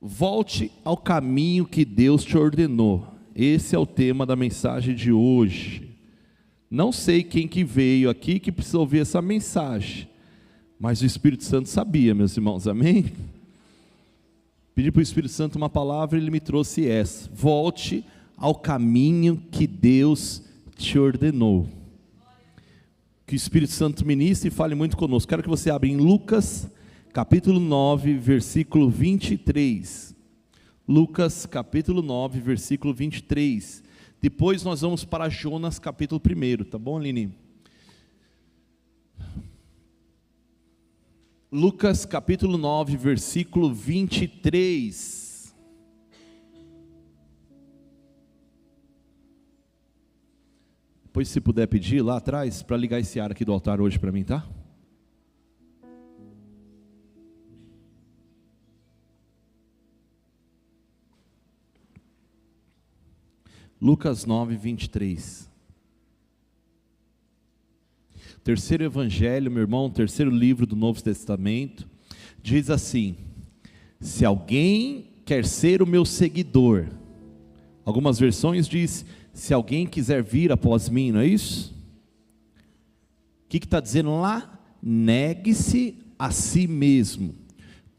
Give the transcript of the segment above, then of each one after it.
Volte ao caminho que Deus te ordenou. Esse é o tema da mensagem de hoje. Não sei quem que veio aqui que precisa ouvir essa mensagem, mas o Espírito Santo sabia, meus irmãos, amém? Pedi para o Espírito Santo uma palavra e ele me trouxe essa: volte ao caminho que Deus te ordenou. Que o Espírito Santo ministre e fale muito conosco. Quero que você abra em Lucas capítulo 9, versículo 23. Lucas capítulo 9, versículo 23. Depois nós vamos para Jonas capítulo 1, tá bom, Aline? Lucas capítulo 9, versículo 23. Depois, se puder pedir lá atrás, para ligar esse ar aqui do altar hoje para mim, tá? Lucas 9, 23. Terceiro evangelho, meu irmão, terceiro livro do Novo Testamento, diz assim: se alguém quer ser o meu seguidor, algumas versões diz, se alguém quiser vir após mim, não é isso? O que está dizendo lá? Negue-se a si mesmo,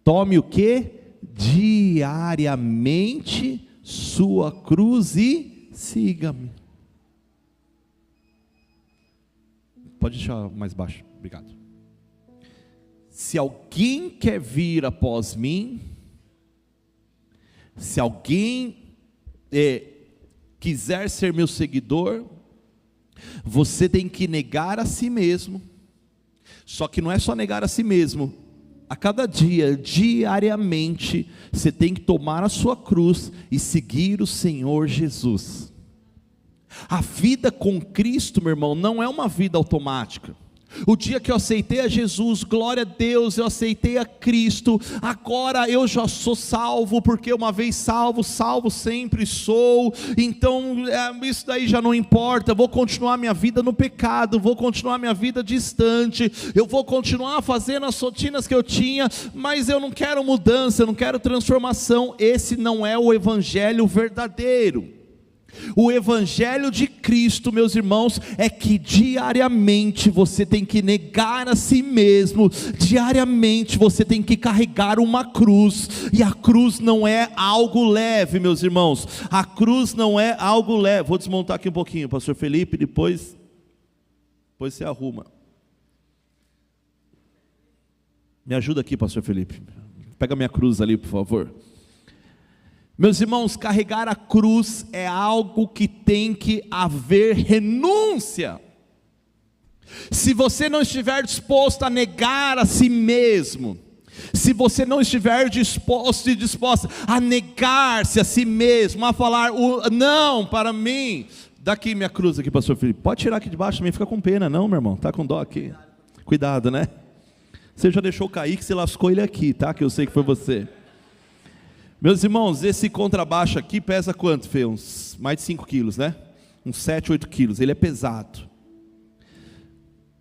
tome o que? Diariamente sua cruz e siga-me. Pode deixar mais baixo, obrigado. Se alguém quer vir após mim, se alguém quiser ser meu seguidor, você tem que negar a si mesmo. Só que não é só negar a si mesmo, a cada dia, diariamente, você tem que tomar a sua cruz e seguir o Senhor Jesus. A vida com Cristo, meu irmão, não é uma vida automática. O dia que eu aceitei a Jesus, glória a Deus, eu aceitei a Cristo, agora eu já sou salvo, porque uma vez salvo, salvo sempre sou. Então isso daí já não importa, eu vou continuar minha vida no pecado, vou continuar minha vida distante, eu vou continuar fazendo as rotinas que eu tinha, mas eu não quero mudança, eu não quero transformação. Esse não é o evangelho verdadeiro. O evangelho de Cristo, meus irmãos, é que diariamente você tem que negar a si mesmo, diariamente você tem que carregar uma cruz, e a cruz não é algo leve, meus irmãos, a cruz não é algo leve. Vou desmontar aqui um pouquinho, pastor Felipe, depois você arruma. Me ajuda aqui, pastor Felipe, pega minha cruz ali, por favor. Meus irmãos, carregar a cruz é algo que tem que haver renúncia. Se você não estiver disposto a negar a si mesmo, se você não estiver disposto e disposta a negar-se a si mesmo, a falar o não para mim, daqui minha cruz aqui, pastor Felipe, pode tirar aqui de baixo também, fica com pena, não, meu irmão, tá com dó aqui, cuidado, né? Você já deixou cair que você lascou ele aqui, tá? Que eu sei que foi você. Meus irmãos, esse contrabaixo aqui pesa quanto, Fê? Uns mais de 5 quilos, né? Uns 7, 8 quilos, ele é pesado.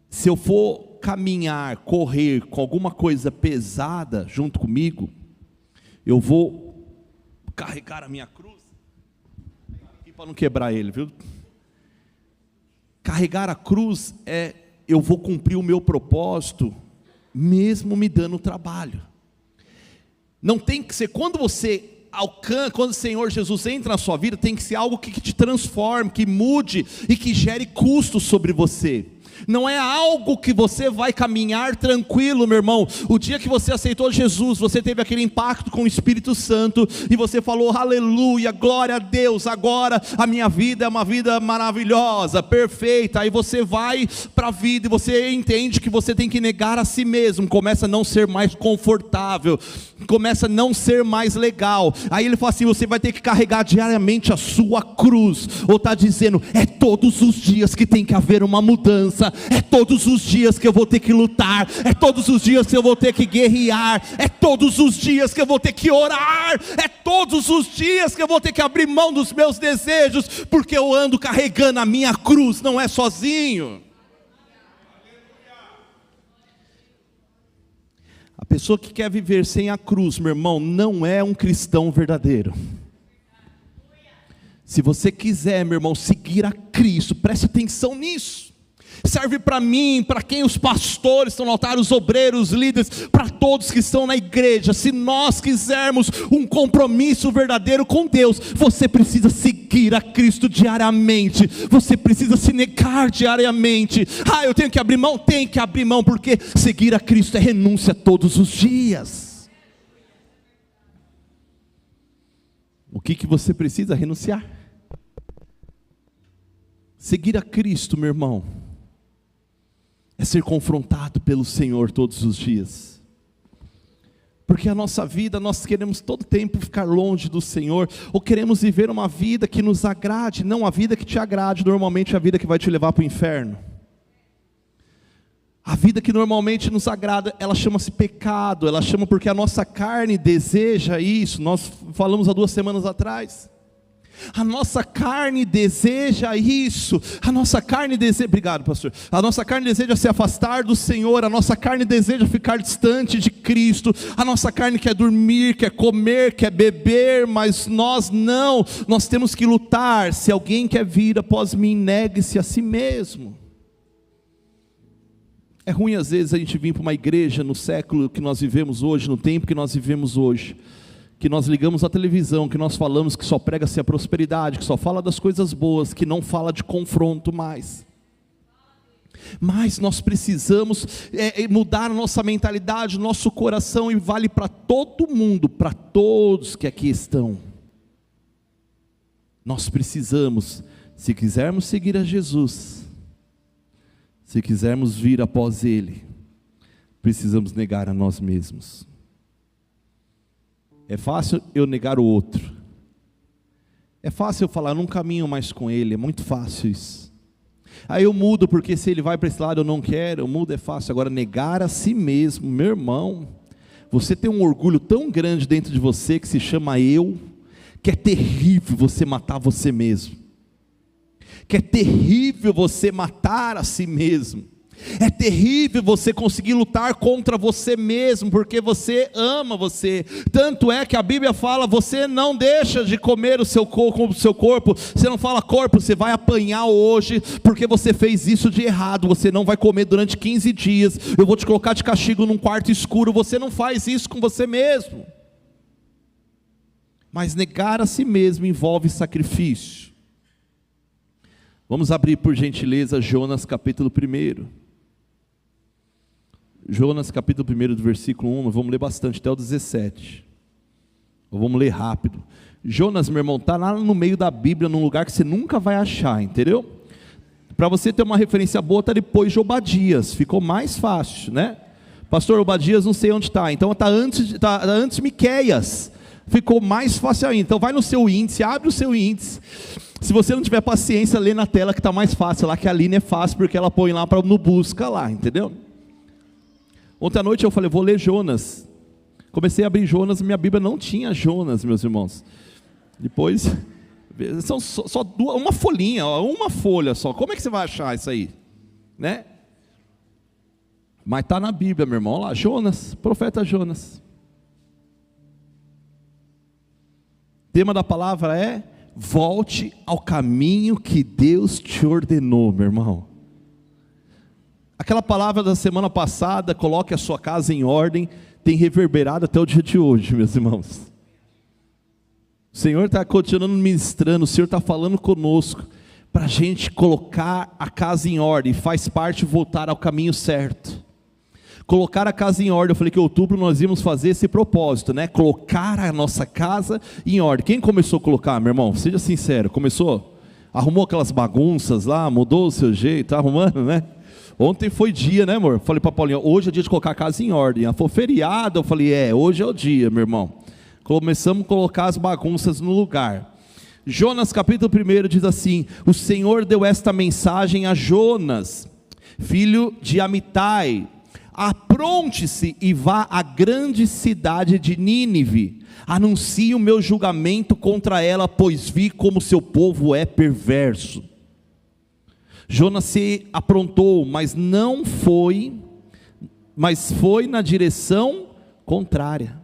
Se eu for caminhar, correr com alguma coisa pesada junto comigo, eu vou carregar a minha cruz, aqui para não quebrar ele, viu? Carregar a cruz eu vou cumprir o meu propósito, mesmo me dando trabalho. Não tem que ser, quando você alcança, quando o Senhor Jesus entra na sua vida, tem que ser algo que te transforme, que mude e que gere custo sobre você. Não é algo que você vai caminhar tranquilo, meu irmão. O dia que você aceitou Jesus, você teve aquele impacto com o Espírito Santo, e você falou, aleluia, glória a Deus, agora a minha vida é uma vida maravilhosa, perfeita. Aí você vai para a vida e você entende que você tem que negar a si mesmo, começa a não ser mais confortável, começa a não ser mais legal. Aí ele fala assim, você vai ter que carregar diariamente a sua cruz. Ou está dizendo, é todos os dias que tem que haver uma mudança, é todos os dias que eu vou ter que lutar, é todos os dias que eu vou ter que guerrear, é todos os dias que eu vou ter que orar, é todos os dias que eu vou ter que abrir mão dos meus desejos, porque eu ando carregando a minha cruz, não é sozinho. A pessoa que quer viver sem a cruz, meu irmão, não é um cristão verdadeiro. Se você quiser, meu irmão, seguir a Cristo, preste atenção nisso. Serve para mim, para quem os pastores estão no altar, os obreiros, os líderes, para todos que estão na igreja. Se nós quisermos um compromisso verdadeiro com Deus, você precisa seguir a Cristo diariamente. Você precisa se negar diariamente. Eu tenho que abrir mão? Tem que abrir mão, porque seguir a Cristo é renúncia todos os dias. O que você precisa renunciar? Seguir a Cristo, meu irmão, é ser confrontado pelo Senhor todos os dias. Porque a nossa vida, nós queremos todo tempo ficar longe do Senhor, ou queremos viver uma vida que nos agrade. Não, a vida que te agrade, normalmente é a vida que vai te levar para o inferno. A vida que normalmente nos agrada, ela chama-se pecado, ela chama porque a nossa carne deseja isso. Nós falamos há 2 semanas atrás. A nossa carne deseja isso, a nossa carne deseja, obrigado pastor, a nossa carne deseja se afastar do Senhor, a nossa carne deseja ficar distante de Cristo, a nossa carne quer dormir, quer comer, quer beber, mas nós não, nós temos que lutar. Se alguém quer vir após mim, negue-se a si mesmo. É ruim às vezes a gente vir para uma igreja no século que nós vivemos hoje, no tempo que nós vivemos hoje, que nós ligamos a televisão, que nós falamos que só prega-se a prosperidade, que só fala das coisas boas, que não fala de confronto mais. Mas nós precisamos mudar a nossa mentalidade, o nosso coração, e vale para todo mundo, para todos que aqui estão. Nós precisamos, se quisermos seguir a Jesus, se quisermos vir após Ele, precisamos negar a nós mesmos. É fácil eu negar o outro. É fácil eu falar, não caminho mais com ele, é muito fácil isso. Aí eu mudo, porque se ele vai para esse lado eu não quero, eu mudo, é fácil. Agora negar a si mesmo, meu irmão, você tem um orgulho tão grande dentro de você, que se chama eu, que é terrível você matar você mesmo. Que é terrível você matar a si mesmo. É terrível você conseguir lutar contra você mesmo, porque você ama você. Tanto é que a Bíblia fala, você não deixa de comer o seu corpo. Você não fala, corpo, você vai apanhar hoje, porque você fez isso de errado. Você não vai comer durante 15 dias. Eu vou te colocar de castigo num quarto escuro. Você não faz isso com você mesmo. Mas negar a si mesmo envolve sacrifício. Vamos abrir por gentileza Jonas capítulo 1. Jonas capítulo 1 do versículo 1, vamos ler bastante, até o 17. Vamos ler rápido. Jonas, meu irmão, está lá no meio da Bíblia, num lugar que você nunca vai achar, entendeu? Para você ter uma referência boa, está depois de Obadias, ficou mais fácil, né? Pastor, Obadias não sei onde está, então está antes de Miqueias, ficou mais fácil ainda. Então vai no seu índice, abre o seu índice. Se você não tiver paciência, lê na tela que está mais fácil, lá que a Aline é fácil, porque ela põe lá no busca lá, entendeu? Ontem à noite eu falei, vou ler Jonas. Comecei a abrir Jonas, minha Bíblia não tinha Jonas, meus irmãos. Depois, são só uma folhinha, uma folha só. Como é que você vai achar isso aí? Né? Mas está na Bíblia, meu irmão. Olha lá, Jonas, profeta Jonas. O tema da palavra é: volte ao caminho que Deus te ordenou, meu irmão. Aquela palavra da semana passada, coloque a sua casa em ordem, tem reverberado até o dia de hoje, meus irmãos. O Senhor está continuando ministrando, o Senhor está falando conosco, para a gente colocar a casa em ordem, faz parte voltar ao caminho certo. Colocar a casa em ordem, eu falei que em outubro nós íamos fazer esse propósito, né? Colocar a nossa casa em ordem. Quem começou a colocar, meu irmão? Seja sincero, começou? Arrumou aquelas bagunças lá, mudou o seu jeito, está arrumando, né? Ontem foi dia, né, amor? Falei para a Paulinha, hoje é dia de colocar a casa em ordem. Ela falou, feriado? Eu falei, hoje é o dia, meu irmão. Começamos a colocar as bagunças no lugar. Jonas capítulo 1 diz assim: o Senhor deu esta mensagem a Jonas, filho de Amitai: apronte-se e vá à grande cidade de Nínive, anuncie o meu julgamento contra ela, pois vi como seu povo é perverso. Jonas se aprontou, mas foi na direção contrária.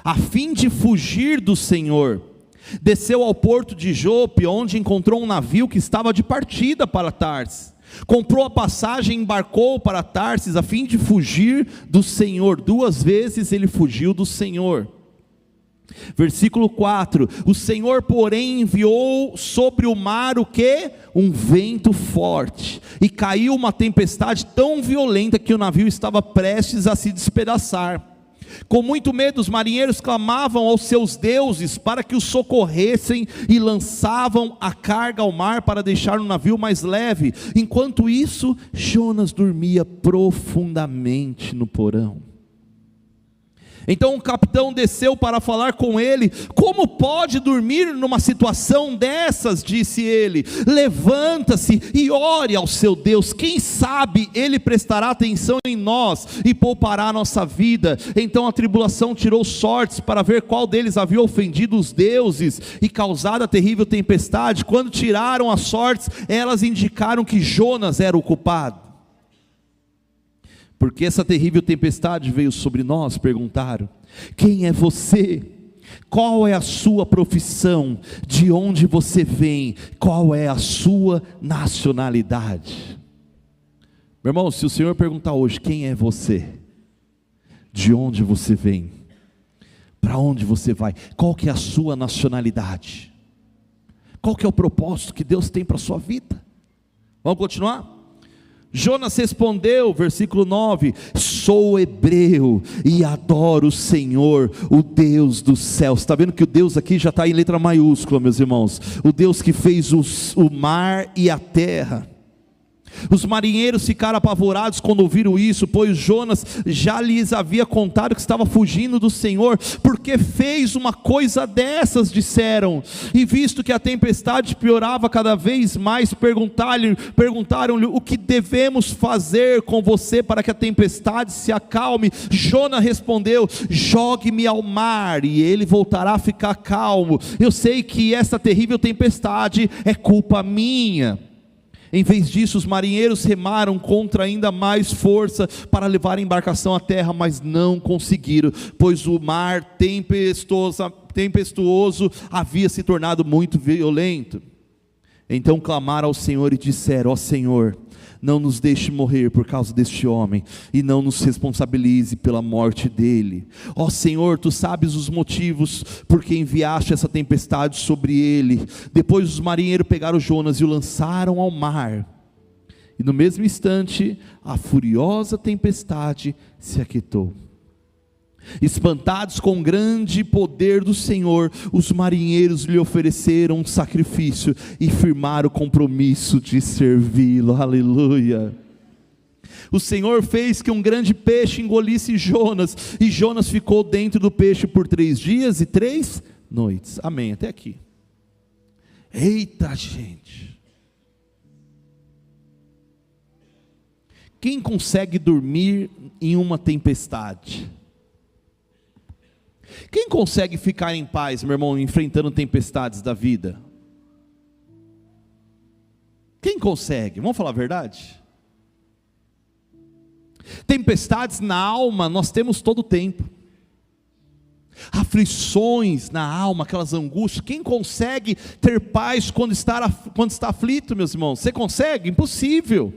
A fim de fugir do Senhor, desceu ao porto de Jope, onde encontrou um navio que estava de partida para Tarsis. Comprou a passagem e embarcou para Tarsis, a fim de fugir do Senhor. 2 vezes ele fugiu do Senhor. Versículo 4: o Senhor, porém, enviou sobre o mar o quê? Um vento forte, e caiu uma tempestade tão violenta que o navio estava prestes a se despedaçar. Com muito medo, os marinheiros clamavam aos seus deuses para que os socorressem, e lançavam a carga ao mar para deixar o navio mais leve. Enquanto isso, Jonas dormia profundamente no porão. Então o capitão desceu para falar com ele. Como pode dormir numa situação dessas? Disse ele. Levanta-se e ore ao seu Deus, quem sabe ele prestará atenção em nós e poupará a nossa vida. Então a tribulação tirou sortes para ver qual deles havia ofendido os deuses e causado a terrível tempestade. Quando tiraram as sortes, elas indicaram que Jonas era o culpado. Porque essa terrível tempestade veio sobre nós? Perguntaram. Quem é você? Qual é a sua profissão? De onde você vem? Qual é a sua nacionalidade? Meu irmão, se o Senhor perguntar hoje, quem é você? De onde você vem? Para onde você vai? Qual que é a sua nacionalidade? Qual que é o propósito que Deus tem para a sua vida? Vamos continuar? Jonas respondeu, versículo 9: sou hebreu e adoro o Senhor, o Deus dos céus. Está vendo que o Deus aqui já está em letra maiúscula, meus irmãos? O Deus que fez o mar e a terra. Os marinheiros ficaram apavorados quando ouviram isso, pois Jonas já lhes havia contado que estava fugindo do Senhor. Porque fez uma coisa dessas, disseram. E visto que a tempestade piorava cada vez mais, perguntaram-lhe: o que devemos fazer com você para que a tempestade se acalme? Jonas respondeu: jogue-me ao mar e ele voltará a ficar calmo. Eu sei que essa terrível tempestade é culpa minha. Em vez disso, os marinheiros remaram contra ainda mais força para levar a embarcação à terra, mas não conseguiram, pois o mar tempestuoso havia se tornado muito violento. Então clamaram ao Senhor e disseram: ó Senhor, não nos deixe morrer por causa deste homem, e não nos responsabilize pela morte dele. Ó Senhor, tu sabes os motivos por que enviaste essa tempestade sobre ele. Depois os marinheiros pegaram Jonas e o lançaram ao mar, e no mesmo instante a furiosa tempestade se aquietou. Espantados com o grande poder do Senhor, os marinheiros lhe ofereceram um sacrifício e firmaram o compromisso de servi-lo. Aleluia. O Senhor fez que um grande peixe engolisse Jonas, e Jonas ficou dentro do peixe por 3 dias e 3 noites. Amém, até aqui. Eita gente, quem consegue dormir em uma tempestade? Quem consegue ficar em paz, meu irmão, enfrentando tempestades da vida? Quem consegue? Vamos falar a verdade? Tempestades na alma nós temos todo o tempo. Aflições na alma, aquelas angústias. Quem consegue ter paz quando está aflito, meus irmãos? Você consegue? Impossível.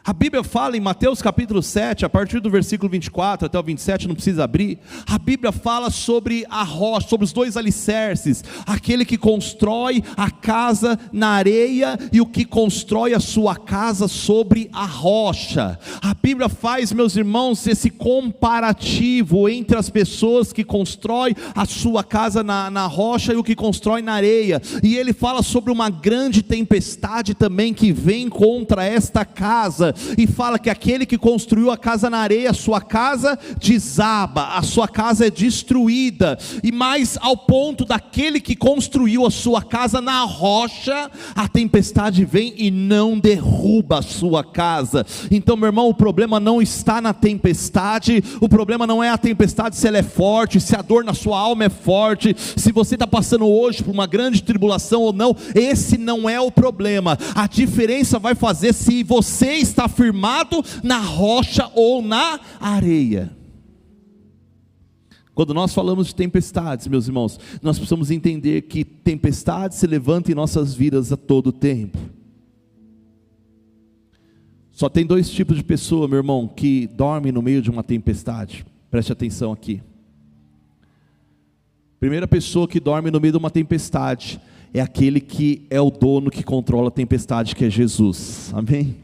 A Bíblia fala em Mateus capítulo 7, a partir do versículo 24 até o 27, não precisa abrir. A Bíblia fala sobre a rocha, sobre os 2 alicerces: aquele que constrói a casa na areia e o que constrói a sua casa sobre a rocha. A Bíblia faz, meus irmãos, esse comparativo entre as pessoas que constroem a sua casa na rocha e o que constrói na areia. E ele fala sobre uma grande tempestade também que vem contra esta casa. E fala que aquele que construiu a casa na areia, a sua casa desaba, a sua casa é destruída. E mais ao ponto daquele que construiu a sua casa na rocha, a tempestade vem e não derruba a sua casa. Então, meu irmão, o problema não está na tempestade. O problema não é a tempestade, se ela é forte, se a dor na sua alma é forte, se você está passando hoje por uma grande tribulação ou não. Esse não é o problema. A diferença vai fazer se você está está firmado na rocha ou na areia. Quando nós falamos de tempestades, meus irmãos, nós precisamos entender que tempestades se levantam em nossas vidas a todo tempo. Só tem dois tipos de pessoa, meu irmão, que dormem no meio de uma tempestade. Preste atenção aqui. Primeira pessoa que dorme no meio de uma tempestade é aquele que é o dono que controla a tempestade, que é Jesus. Amém?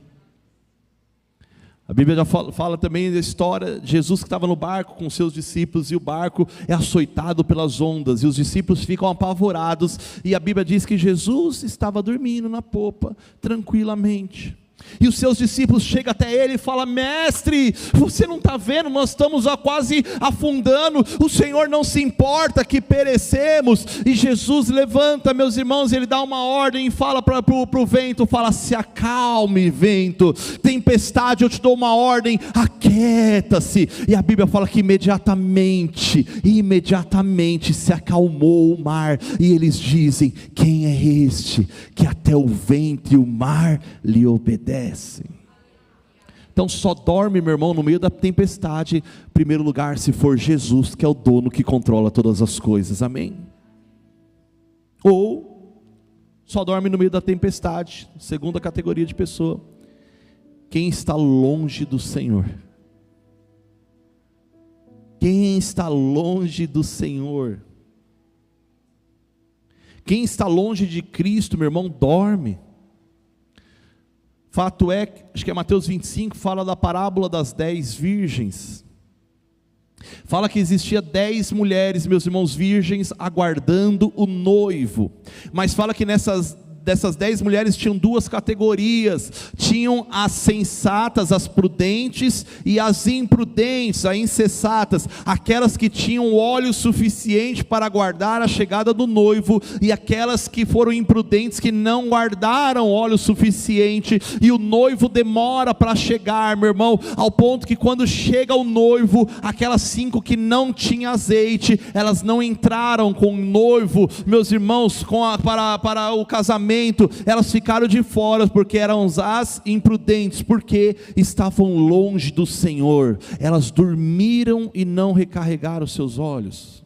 A Bíblia já fala também da história de Jesus que estava no barco com seus discípulos, e o barco é açoitado pelas ondas, e os discípulos ficam apavorados, e a Bíblia diz que Jesus estava dormindo na popa, tranquilamente. E os seus discípulos chegam até ele e falam: mestre, você não está vendo, nós estamos quase afundando, o Senhor não se importa que perecemos. E Jesus levanta, meus irmãos, ele dá uma ordem e fala para o vento, fala: se acalme, vento, tempestade, eu te dou uma ordem, aquieta-se. E a Bíblia fala que imediatamente se acalmou o mar, e eles dizem: quem é este, que até o vento e o mar lhe obedecem? Então só dorme, meu irmão, no meio da tempestade, em primeiro lugar, se for Jesus, que é o dono que controla todas as coisas, amém? Ou só dorme no meio da tempestade, segunda categoria de pessoa, quem está longe do Senhor. Quem está longe do Senhor, quem está longe de Cristo, meu irmão, dorme. Fato é, acho que é Mateus 25, fala da parábola das 10 virgens. Fala que existia 10 mulheres, meus irmãos, virgens, aguardando o noivo. Mas fala que dessas 10 mulheres tinham duas categorias: tinham as sensatas, as prudentes, e as imprudentes, as insensatas, aquelas que tinham óleo suficiente para aguardar a chegada do noivo, e aquelas que foram imprudentes, que não guardaram óleo suficiente, e o noivo demora para chegar, meu irmão, ao ponto que quando chega o noivo, aquelas 5 que não tinham azeite, elas não entraram com o noivo, meus irmãos, para o casamento. Elas ficaram de fora, porque eram as imprudentes, porque estavam longe do Senhor. Elas dormiram e não recarregaram seus olhos.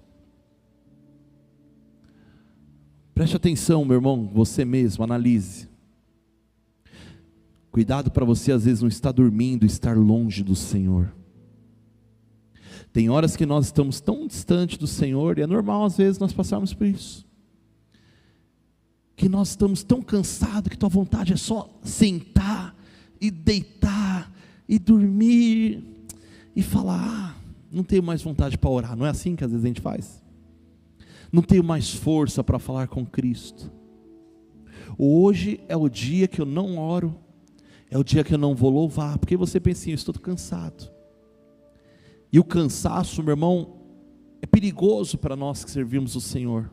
Preste atenção, meu irmão, você mesmo, analise. Cuidado para você às vezes não estar dormindo, estar longe do Senhor. Tem horas que nós estamos tão distante do Senhor, e é normal às vezes nós passarmos por isso, que nós estamos tão cansados que tua vontade é só sentar e deitar e dormir e falar: não tenho mais vontade para orar. Não é assim que às vezes a gente faz? Não tenho mais força para falar com Cristo. Hoje é o dia que eu não oro, é o dia que eu não vou louvar, porque você pensa assim: eu estou cansado. E o cansaço, meu irmão, é perigoso para nós que servimos o Senhor,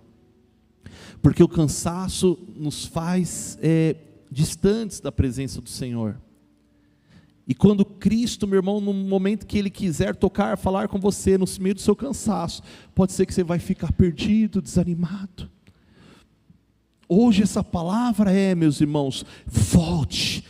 porque o cansaço nos faz distantes da presença do Senhor. E quando Cristo, meu irmão, no momento que Ele quiser tocar, falar com você no meio do seu cansaço, pode ser que você vai ficar perdido, desanimado. Hoje essa palavra meus irmãos, volte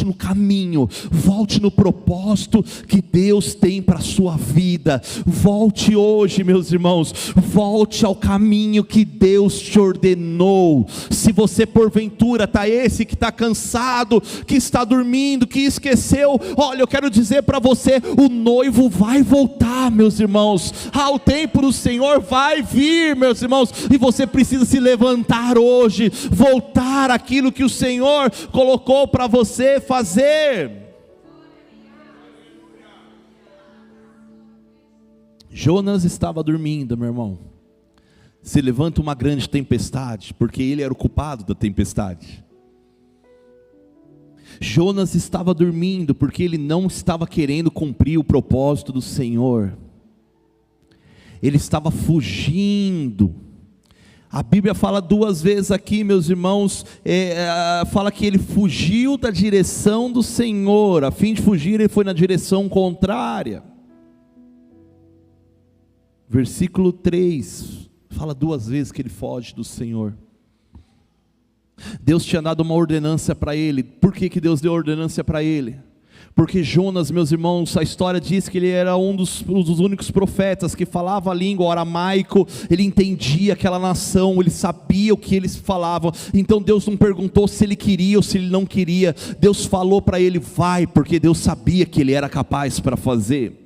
no caminho, volte no propósito que Deus tem para a sua vida. Volte hoje, meus irmãos, volte ao caminho que Deus te ordenou. Se você porventura está esse que está cansado, que está dormindo, que esqueceu, olha, eu quero dizer para você, o noivo vai voltar, meus irmãos. O tempo do Senhor vai vir, meus irmãos, e você precisa se levantar hoje, voltar àquilo que o Senhor colocou para você fazer. Jonas estava dormindo, meu irmão. Se levanta uma grande tempestade, porque ele era o culpado da tempestade. Jonas estava dormindo, porque ele não estava querendo cumprir o propósito do Senhor. Ele estava fugindo. A Bíblia fala 2 vezes aqui, meus irmãos, fala que ele fugiu da direção do Senhor. A fim de fugir, ele foi na direção contrária. Versículo 3, fala 2 vezes que ele foge do Senhor. Deus tinha dado uma ordenança para ele. Por que Deus deu ordenança para ele? Porque Jonas, meus irmãos, a história diz que ele era um dos únicos profetas que falava a língua aramaico, ele entendia aquela nação, ele sabia o que eles falavam. Então Deus não perguntou se ele queria ou se ele não queria. Deus falou para ele, vai, porque Deus sabia que ele era capaz para fazer.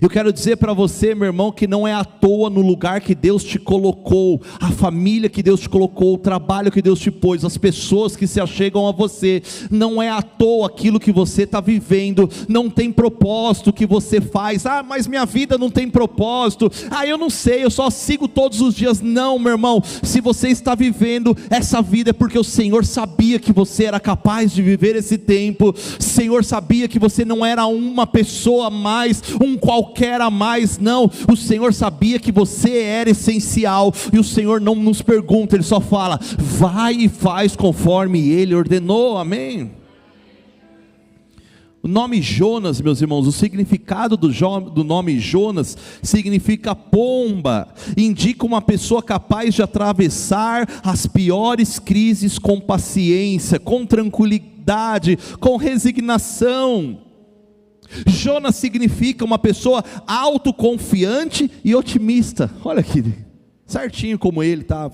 Eu quero dizer para você, meu irmão, que não é à toa no lugar que Deus te colocou, a família que Deus te colocou, o trabalho que Deus te pôs, as pessoas que se achegam a você, não é à toa aquilo que você está vivendo, não tem propósito o que você faz. Ah, mas minha vida não tem propósito, eu não sei, eu só sigo todos os dias. Não, meu irmão, se você está vivendo essa vida é porque o Senhor sabia que você era capaz de viver esse tempo. O Senhor sabia que você não era uma pessoa a mais, qualquer a mais, não. O Senhor sabia que você era essencial, e o Senhor não nos pergunta, Ele só fala, vai e faz conforme Ele ordenou, amém? O nome Jonas, meus irmãos, o significado do nome Jonas significa pomba, indica uma pessoa capaz de atravessar as piores crises com paciência, com tranquilidade, com resignação. Jonas significa uma pessoa autoconfiante e otimista. Olha aqui, certinho como ele estava.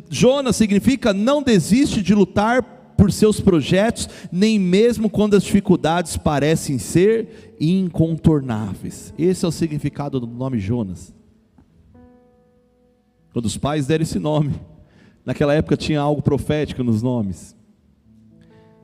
Jonas significa não desiste de lutar por seus projetos, nem mesmo quando as dificuldades parecem ser incontornáveis. Esse é o significado do nome Jonas. Quando os pais deram esse nome, naquela época tinha algo profético nos nomes.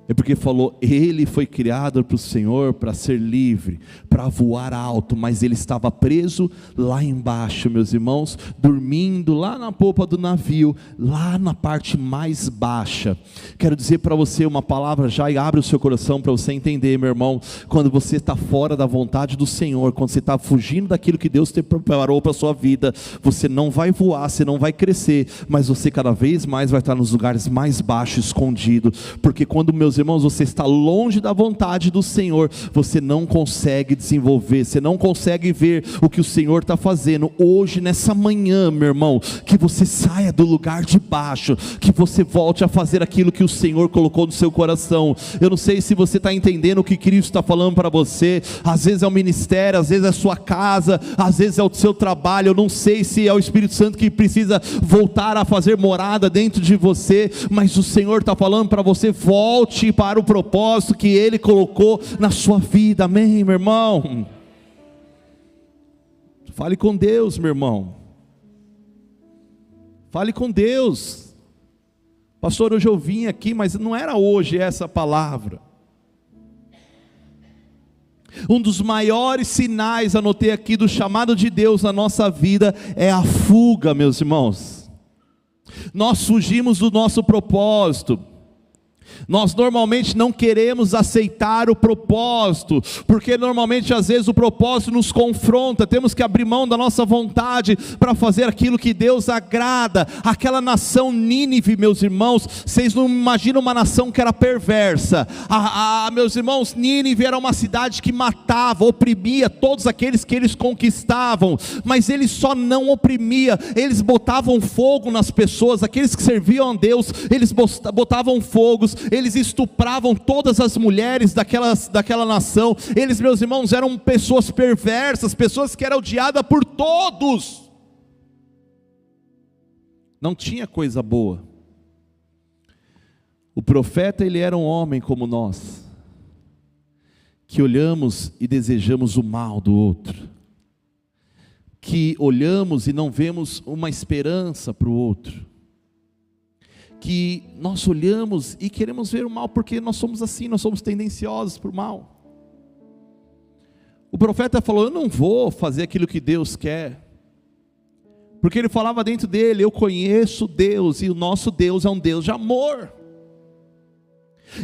É porque falou, ele foi criado para o Senhor para ser livre, para voar alto, mas ele estava preso lá embaixo, meus irmãos, dormindo lá na popa do navio, lá na parte mais baixa. Quero dizer para você uma palavra já, e abre o seu coração para você entender, meu irmão. Quando você está fora da vontade do Senhor, quando você está fugindo daquilo que Deus te preparou para a sua vida, você não vai voar, você não vai crescer, mas você cada vez mais vai estar nos lugares mais baixos, escondido. Porque quando, meus irmãos, você está longe da vontade do Senhor, você não consegue desenvolver, você não consegue ver o que o Senhor está fazendo. Hoje, nessa manhã, meu irmão, que você saia do lugar de baixo, que você volte a fazer aquilo que o Senhor colocou no seu coração. Eu não sei se você está entendendo o que Cristo está falando para você. Às vezes é o ministério, às vezes é a sua casa, às vezes é o seu trabalho. Eu não sei se é o Espírito Santo que precisa voltar a fazer morada dentro de você, mas o Senhor está falando para você, volte para o propósito que Ele colocou na sua vida, amém, meu irmão? Fale com Deus, meu irmão, fale com Deus. Pastor, hoje eu vim aqui, mas não era hoje essa palavra. Um dos maiores sinais, anotei aqui, do chamado de Deus na nossa vida, é a fuga, meus irmãos. Nós fugimos do nosso propósito. Nós normalmente não queremos aceitar o propósito, porque normalmente às vezes o propósito nos confronta, temos que abrir mão da nossa vontade para fazer aquilo que Deus agrada. Aquela nação Nínive, meus irmãos, vocês não imaginam uma nação que era perversa. Meus irmãos, Nínive era uma cidade que matava, oprimia todos aqueles que eles conquistavam, mas eles só não oprimia, eles botavam fogo nas pessoas, aqueles que serviam a Deus, eles botavam fogos, eles estupravam todas as mulheres daquela nação. Eles, meus irmãos, eram pessoas perversas, pessoas que eram odiadas por todos. Não tinha coisa boa. O profeta, ele era um homem como nós, que olhamos e desejamos o mal do outro, que olhamos e não vemos uma esperança para o outro, que nós olhamos e queremos ver o mal, porque nós somos assim, nós somos tendenciosos para o mal. O profeta falou, eu não vou fazer aquilo que Deus quer, porque ele falava dentro dele, eu conheço Deus, e o nosso Deus é um Deus de amor.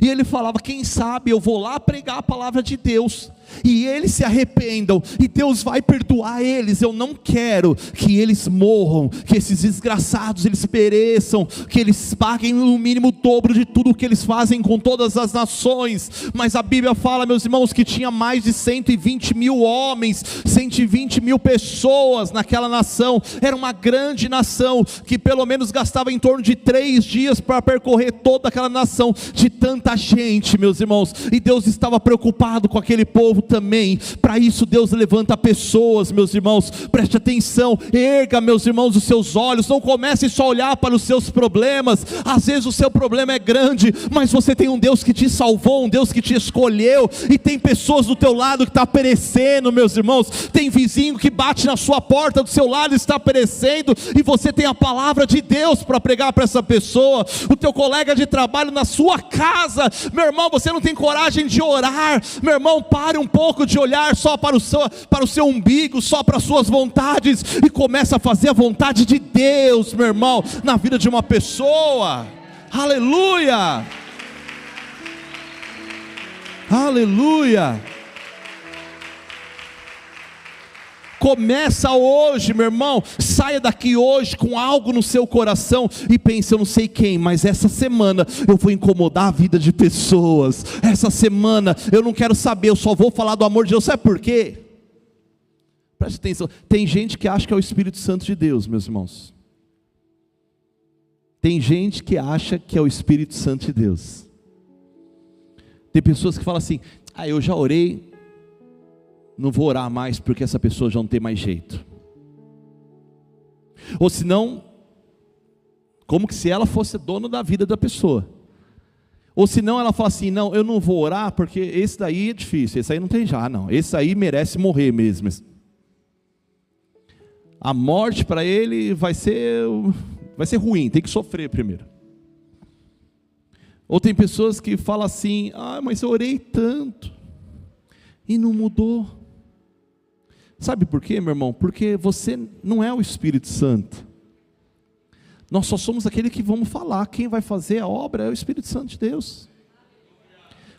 E ele falava, quem sabe eu vou lá pregar a palavra de Deus, e eles se arrependam, e Deus vai perdoar eles. Eu não quero que eles morram, que esses desgraçados eles pereçam, que eles paguem no mínimo o dobro de tudo o que eles fazem com todas as nações. Mas a Bíblia fala, meus irmãos, que tinha mais de 120 mil homens, 120 mil pessoas naquela nação. Era uma grande nação, que pelo menos gastava em torno de 3 dias para percorrer toda aquela nação, de tanta gente, meus irmãos. E Deus estava preocupado com aquele povo também. Para isso Deus levanta pessoas, meus irmãos. Preste atenção, erga, meus irmãos, os seus olhos. Não comece só a olhar para os seus problemas. Às vezes o seu problema é grande, mas você tem um Deus que te salvou, um Deus que te escolheu. E tem pessoas do teu lado que está perecendo, meus irmãos. Tem vizinho que bate na sua porta do seu lado e está perecendo, e você tem a palavra de Deus para pregar para essa pessoa. O teu colega de trabalho na sua casa, meu irmão, você não tem coragem de orar. Meu irmão, pare um pouco de olhar só para o seu umbigo, só para as suas vontades, e começa a fazer a vontade de Deus, meu irmão, na vida de uma pessoa. Aleluia, aleluia. Começa hoje, meu irmão. Saia daqui hoje com algo no seu coração e pense: eu não sei quem, mas essa semana eu vou incomodar a vida de pessoas. Essa semana eu não quero saber, eu só vou falar do amor de Deus. Sabe por quê? Preste atenção. Tem gente que acha que é o Espírito Santo de Deus, meus irmãos. Tem gente que acha que é o Espírito Santo de Deus. Tem pessoas que falam assim: eu já orei, não vou orar mais porque essa pessoa já não tem mais jeito. Ou senão, como que se ela fosse dona da vida da pessoa. Ou senão ela fala assim: não, eu não vou orar porque esse daí é difícil, esse aí não tem já, não, esse aí merece morrer mesmo. A morte para ele vai ser ruim, tem que sofrer primeiro. Ou tem pessoas que falam assim: mas eu orei tanto e não mudou. Sabe por quê, meu irmão? Porque você não é o Espírito Santo. Nós só somos aquele que vamos falar. Quem vai fazer a obra é o Espírito Santo de Deus.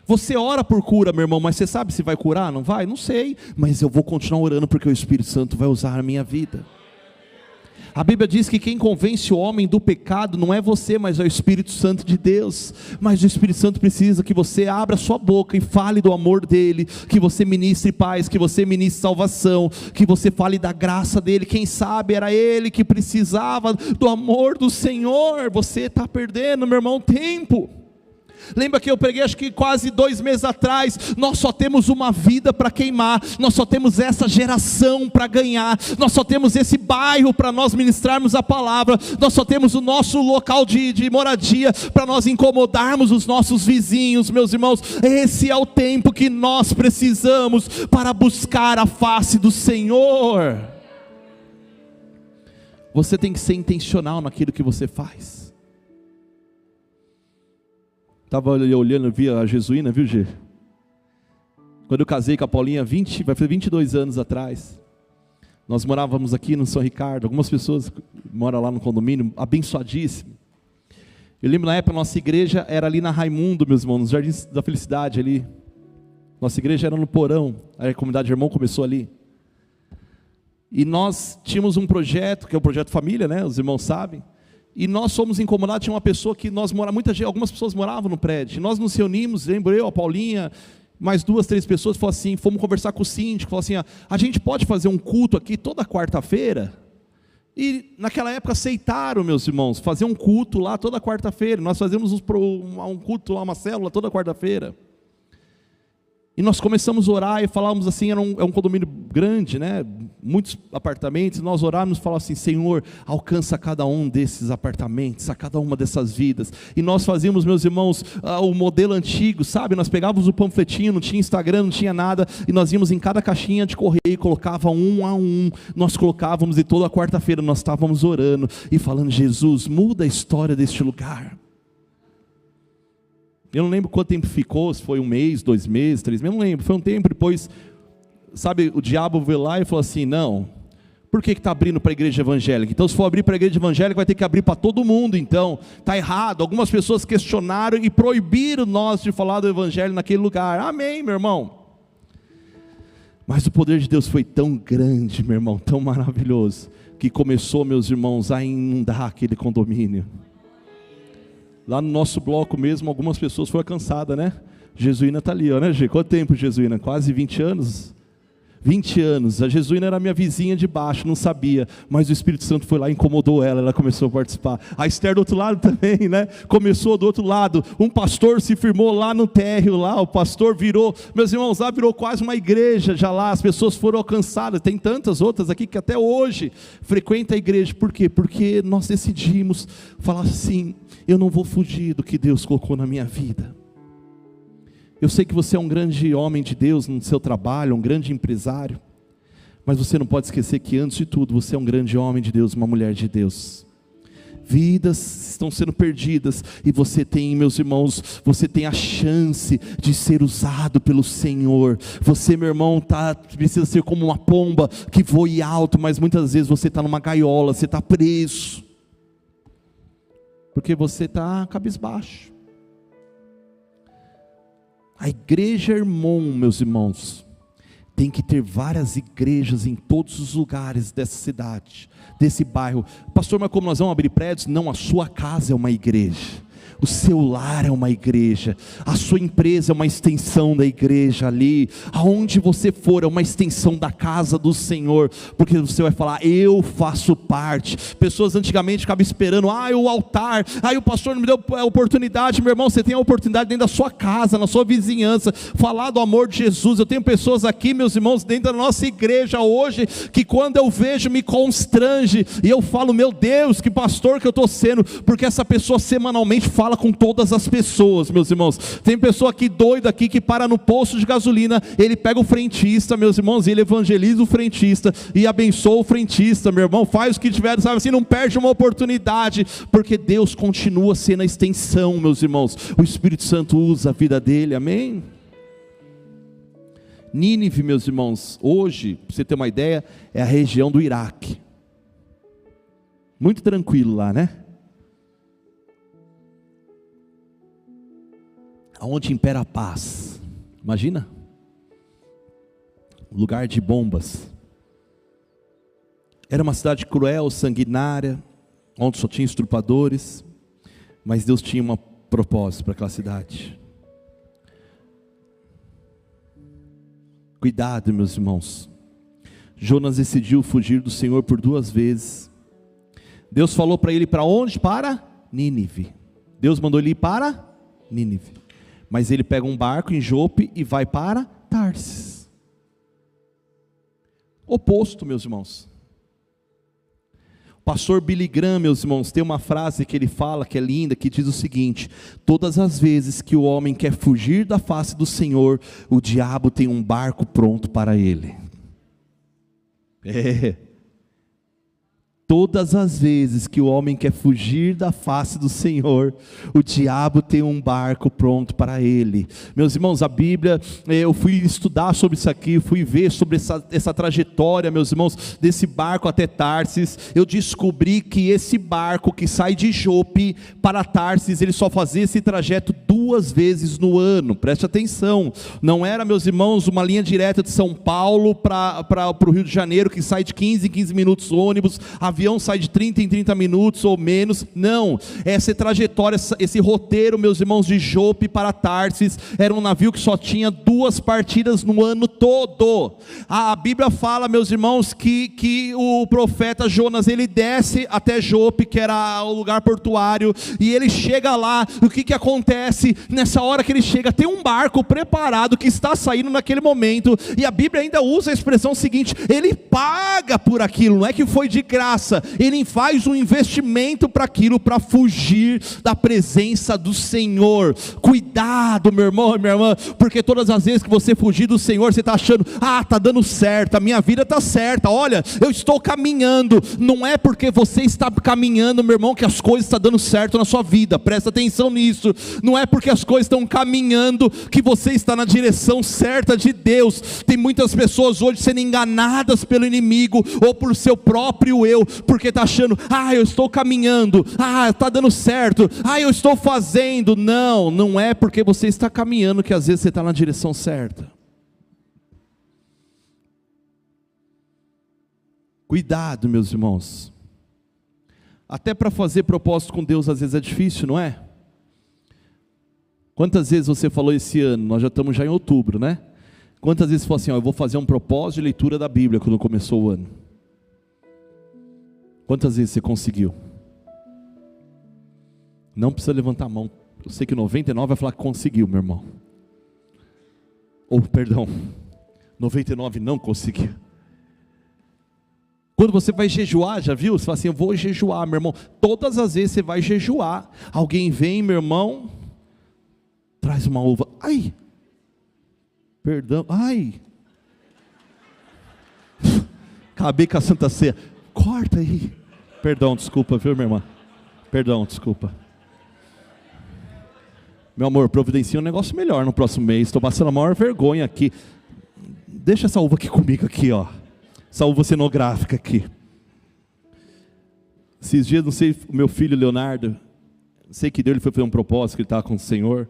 Você ora por cura, meu irmão, mas você sabe se vai curar? Não vai? Não sei, mas eu vou continuar orando porque o Espírito Santo vai usar a minha vida. A Bíblia diz que quem convence o homem do pecado não é você, mas é o Espírito Santo de Deus. Mas o Espírito Santo precisa que você abra sua boca e fale do amor dele, que você ministre paz, que você ministre salvação, que você fale da graça dele. Quem sabe era ele que precisava do amor do Senhor. Você está perdendo, meu irmão, tempo. Lembra que eu preguei acho que quase 2 meses atrás? Nós só temos uma vida para queimar, nós só temos essa geração para ganhar, nós só temos esse bairro para nós ministrarmos a palavra, nós só temos o nosso local de moradia para nós incomodarmos os nossos vizinhos, meus irmãos. Esse é o tempo que nós precisamos para buscar a face do Senhor. Você tem que ser intencional naquilo que você faz. Estava olhando, vi a Jesuína, viu, Gê? Quando eu casei com a Paulinha, vai fazer 22 anos atrás. Nós morávamos aqui no São Ricardo. Algumas pessoas moram lá no condomínio, abençoadíssimo. Eu lembro na época, nossa igreja era ali na Raimundo, meus irmãos, nos Jardins da Felicidade ali. Nossa igreja era no Porão, a comunidade Irmão começou ali. E nós tínhamos um projeto, que é o Projeto Família, né? Os irmãos sabem. E nós fomos incomodados, tinha uma pessoa que algumas pessoas moravam no prédio. Nós nos reunimos, lembro eu, a Paulinha, mais 2, 3 pessoas, fomos conversar com o síndico, falou assim: a gente pode fazer um culto aqui toda quarta-feira? E naquela época aceitaram, meus irmãos, fazer um culto lá toda quarta-feira. Nós fazíamos um culto lá, uma célula toda quarta-feira. E nós começamos a orar e falávamos assim, é um condomínio grande, né? Muitos apartamentos, e nós orávamos e falávamos assim: Senhor, alcança cada um desses apartamentos, a cada uma dessas vidas. E nós fazíamos, meus irmãos, o modelo antigo, sabe? Nós pegávamos o panfletinho, não tinha Instagram, não tinha nada, e nós íamos em cada caixinha de correio e colocava um a um, nós colocávamos, e toda quarta-feira nós estávamos orando e falando: Jesus, muda a história deste lugar. Eu não lembro quanto tempo ficou, se foi 1 mês, 2 meses, 3 meses, não lembro. Foi um tempo, depois, sabe, o diabo veio lá e falou assim: não, por que está abrindo para a igreja evangélica? Então se for abrir para a igreja evangélica, vai ter que abrir para todo mundo, então, está errado. Algumas pessoas questionaram e proibiram nós de falar do evangelho naquele lugar. Amém, meu irmão? Mas o poder de Deus foi tão grande, meu irmão, tão maravilhoso, que começou, meus irmãos, a inundar aquele condomínio. Lá no nosso bloco mesmo, algumas pessoas foram alcançadas, né? Jesuína está ali, ó, né, Gê? Quanto tempo, Jesuína? Quase 20 anos? 20 anos, a Jesuína era minha vizinha de baixo, não sabia, mas o Espírito Santo foi lá e incomodou ela começou a participar. A Esther do outro lado também, né? Começou do outro lado, um pastor se firmou lá no térreo, lá, o pastor virou, meus irmãos, lá virou quase uma igreja, já lá, as pessoas foram alcançadas, tem tantas outras aqui que até hoje frequentam a igreja. Por quê? Porque nós decidimos falar assim, eu não vou fugir do que Deus colocou na minha vida. Eu sei que você é um grande homem de Deus no seu trabalho, um grande empresário, mas você não pode esquecer que antes de tudo, você é um grande homem de Deus, uma mulher de Deus. Vidas estão sendo perdidas, e você tem, meus irmãos, você tem a chance de ser usado pelo Senhor. Você, meu irmão, precisa ser como uma pomba que voe alto, mas muitas vezes você está numa gaiola, você está preso, porque você está cabisbaixo. A igreja Hermon, meus irmãos, tem que ter várias igrejas em todos os lugares dessa cidade, desse bairro. Pastor, mas como nós vamos abrir prédios? Não, a sua casa é uma igreja, o seu lar é uma igreja, a sua empresa é uma extensão da igreja ali, aonde você for é uma extensão da casa do Senhor, porque você vai falar, eu faço parte. Pessoas antigamente ficavam esperando, o altar, o pastor não me deu a oportunidade. Meu irmão, você tem a oportunidade dentro da sua casa, na sua vizinhança, falar do amor de Jesus. Eu tenho pessoas aqui, meus irmãos, dentro da nossa igreja hoje, que quando eu vejo me constrange, e eu falo, meu Deus, que pastor que eu estou sendo, porque essa pessoa semanalmente fala com todas as pessoas, meus irmãos. Tem pessoa aqui doida aqui que para no posto de gasolina, ele pega o frentista, meus irmãos, e ele evangeliza o frentista e abençoa o frentista, meu irmão, faz o que tiver, sabe assim, não perde uma oportunidade, porque Deus continua sendo a extensão, meus irmãos. O Espírito Santo usa a vida dele, amém? Nínive, meus irmãos, hoje, para você ter uma ideia, é a região do Iraque. Muito tranquilo lá, né? Onde impera a paz. Imagina, lugar de bombas. Era uma cidade cruel, sanguinária, onde só tinha estrupadores, mas Deus tinha um propósito para aquela cidade. Cuidado, meus irmãos. Jonas decidiu fugir do Senhor por 2 vezes. Deus falou para ele para onde? Para Nínive. Deus mandou ele ir para Nínive. Mas ele pega um barco em Jope e vai para Tarsis. Oposto, meus irmãos. O pastor Billy Graham, meus irmãos, tem uma frase que ele fala, que é linda, que diz o seguinte: todas as vezes que o homem quer fugir da face do Senhor, o diabo tem um barco pronto para ele. Todas as vezes que o homem quer fugir da face do Senhor, o diabo tem um barco pronto para ele. Meus irmãos, a Bíblia, eu fui estudar sobre isso aqui, fui ver sobre essa trajetória, meus irmãos, desse barco até Tarsis. Eu descobri que esse barco que sai de Jope para Tarsis, ele só fazia esse trajeto 2 vezes no ano. Preste atenção, não era, meus irmãos, uma linha direta de São Paulo para o Rio de Janeiro, que sai de 15 em 15 minutos o ônibus, avião sai de 30 em 30 minutos ou menos. Não, essa trajetória, esse roteiro, meus irmãos, de Jope para Tarsis, era um navio que só tinha 2 partidas no ano todo. A Bíblia fala, meus irmãos, que o profeta Jonas, ele desce até Jope, que era o lugar portuário, e ele chega lá. O que acontece? Nessa hora que ele chega, tem um barco preparado que está saindo naquele momento, e a Bíblia ainda usa a expressão seguinte: ele paga por aquilo, não é que foi de graça, ele faz um investimento para aquilo, para fugir da presença do Senhor. Cuidado, meu irmão e minha irmã, porque todas as vezes que você fugir do Senhor, você está achando, está dando certo, a minha vida está certa, olha, eu estou caminhando. Não é porque você está caminhando, meu irmão, que as coisas estão dando certo na sua vida. Presta atenção nisso. Não é porque as coisas estão caminhando que você está na direção certa de Deus. Tem muitas pessoas hoje sendo enganadas pelo inimigo, ou por seu próprio eu, porque está achando, eu estou caminhando, está dando certo, eu estou fazendo. Não é porque você está caminhando que às vezes você está na direção certa. Cuidado, meus irmãos. Até para fazer propósito com Deus às vezes é difícil, não é? Quantas vezes você falou esse ano? Nós já estamos em outubro, né? Quantas vezes você falou assim, eu vou fazer um propósito de leitura da Bíblia quando começou o ano? Quantas vezes você conseguiu? Não precisa levantar a mão. Eu sei que 99 vai falar que conseguiu, meu irmão. Ou, perdão, 99 não conseguiu. Quando você vai jejuar, já viu? Você fala assim, eu vou jejuar, meu irmão. Todas as vezes você vai jejuar. Alguém vem, meu irmão, traz uma uva. Ai! Perdão, ai! Acabei com a Santa Ceia. Corta aí. Perdão, desculpa, viu, minha irmã? Perdão, desculpa. Meu amor, providencia um negócio melhor no próximo mês. Estou passando a maior vergonha aqui. Deixa essa uva aqui comigo, aqui, ó. Essa uva cenográfica aqui. Esses dias, não sei, o meu filho Leonardo, sei que Deus ele foi fazer um propósito, que ele estava com o Senhor.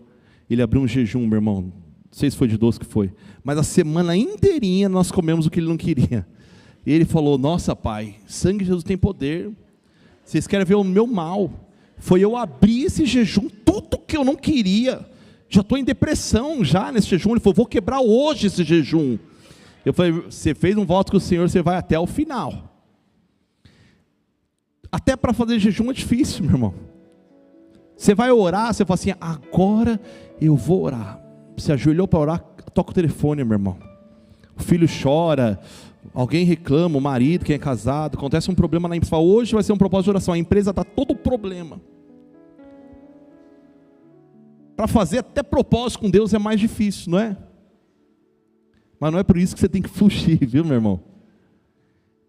Ele abriu um jejum, meu irmão. Não sei se foi de doce que foi. Mas a semana inteirinha nós comemos o que ele não queria. E ele falou, nossa pai, sangue de Jesus tem poder. Vocês querem ver o meu mal? Foi eu abrir esse jejum, tudo que eu não queria. Já estou em depressão já nesse jejum. Ele falou, vou quebrar hoje esse jejum. Eu falei, você fez um voto com o Senhor, você vai até o final. Até para fazer jejum é difícil, meu irmão. Você vai orar, você fala assim, agora eu vou orar. Você ajoelhou para orar, toca o telefone, meu irmão. O filho chora, alguém reclama, o marido, quem é casado, acontece um problema na empresa. Hoje vai ser um propósito de oração, a empresa está todo problema. Para fazer até propósito com Deus é mais difícil, não é? Mas não é por isso que você tem que fugir, viu, meu irmão?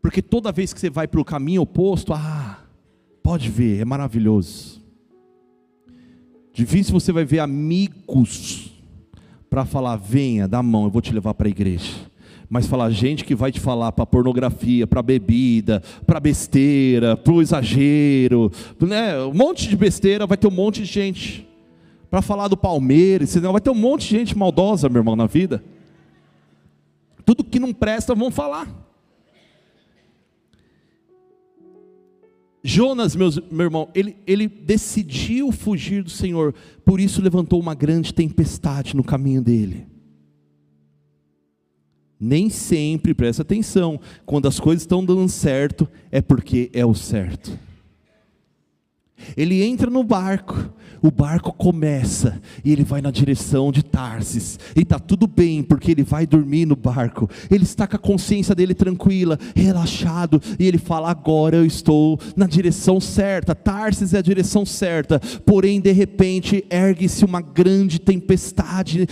Porque toda vez que você vai para o caminho oposto, pode ver, é maravilhoso. Difícil você vai ver amigos para falar, venha, dá a mão, eu vou te levar para a igreja. Mas falar gente que vai te falar para pornografia, para bebida, para besteira, para o exagero, né? Um monte de besteira, vai ter um monte de gente. Para falar do Palmeiras, vai ter um monte de gente maldosa, meu irmão, na vida. Tudo que não presta vão falar. Jonas, meu irmão, ele decidiu fugir do Senhor, por isso levantou uma grande tempestade no caminho dele. Nem sempre, presta atenção, quando as coisas estão dando certo, é porque é o certo. Ele entra no barco, o barco começa, e ele vai na direção de Tarsis, e está tudo bem, porque ele vai dormir no barco, ele está com a consciência dele tranquila, relaxado, e ele fala, agora eu estou na direção certa, Tarsis é a direção certa, porém de repente ergue-se uma grande tempestade,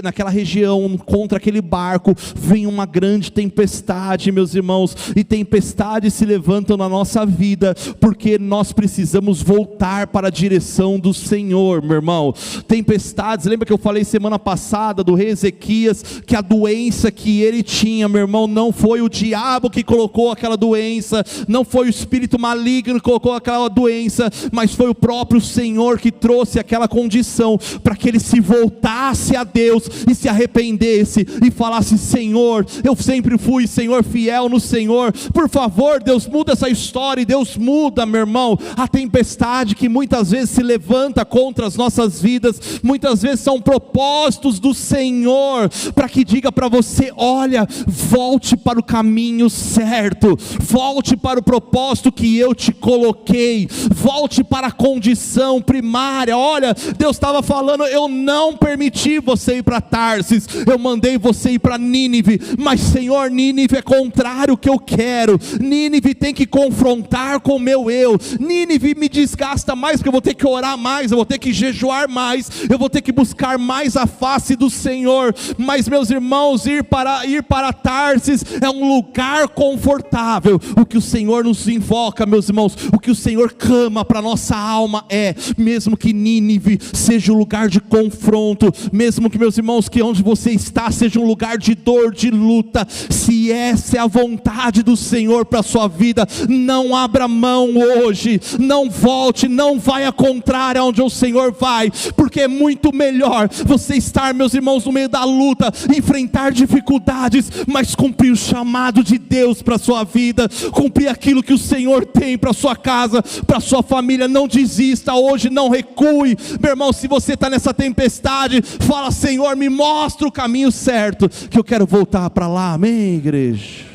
naquela região, contra aquele barco, vem uma grande tempestade, meus irmãos, e tempestades se levantam na nossa vida, porque nós precisamos voltar para a direção do Senhor, meu irmão. Tempestades, lembra que eu falei semana passada do rei Ezequias, que a doença que ele tinha, meu irmão, não foi o diabo que colocou aquela doença, não foi o espírito maligno que colocou aquela doença, mas foi o próprio Senhor que trouxe aquela condição, para que ele se voltasse a Deus, e se arrependesse, e falasse, Senhor, eu sempre fui, Senhor, fiel no Senhor, por favor Deus, muda essa história, e Deus muda, meu irmão. A tempestade que muitas vezes se levanta contra as nossas vidas, muitas vezes são propósitos do Senhor, para que diga para você, olha, volte para o caminho certo, volte para o propósito que eu te coloquei, volte para a condição primária. Olha, Deus estava falando, eu não permiti você ir para Tarsis, eu mandei você ir para Nínive, mas Senhor, Nínive é contrário ao que eu quero, Nínive tem que confrontar com o meu eu, Nínive me desgasta mais, porque eu vou ter que orar mais, eu vou ter que jejuar mais, eu vou ter que buscar mais a face do Senhor. Mas meus irmãos, ir para Tarsis é um lugar confortável. O que o Senhor nos invoca, meus irmãos, o que o Senhor clama para a nossa alma é, mesmo que Nínive seja um lugar de confronto, mesmo que, meus irmãos, que onde você está seja um lugar de dor, de luta, se essa é a vontade do Senhor para a sua vida, não abra mão hoje, não volte, não vai a contrário aonde o Senhor vai, porque é muito melhor você estar, meus irmãos, no meio da luta, enfrentar dificuldades, mas cumprir o chamado de Deus para a sua vida, cumprir aquilo que o Senhor tem para a sua casa, para a sua família. Não desista hoje, não recue, meu irmão. Se você está nessa tempestade, fala: Senhor, me mostra o caminho certo, que eu quero voltar para lá. Amém, igreja?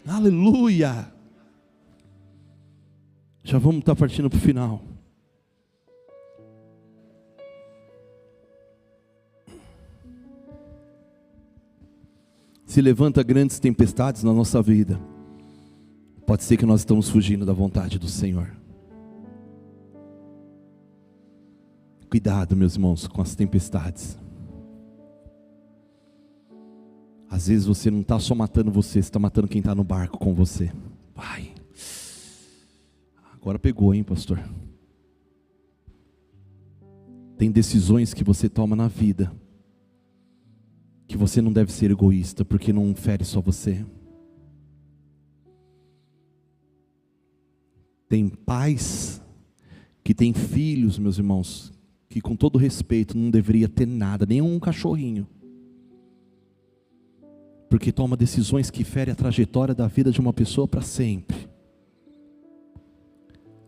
Aleluia. Já vamos estar partindo para o final. Se levanta grandes tempestades na nossa vida, pode ser que nós estamos fugindo da vontade do Senhor. Cuidado, meus irmãos, com as tempestades. Às vezes você não está só matando você está matando quem está no barco com você. Vai. Agora pegou, hein, pastor? Tem decisões que você toma na vida, que você não deve ser egoísta, porque não fere só você. Tem pais que têm filhos, meus irmãos, que com todo respeito não deveria ter nada, nem um cachorrinho, porque toma decisões que ferem a trajetória da vida de uma pessoa para sempre.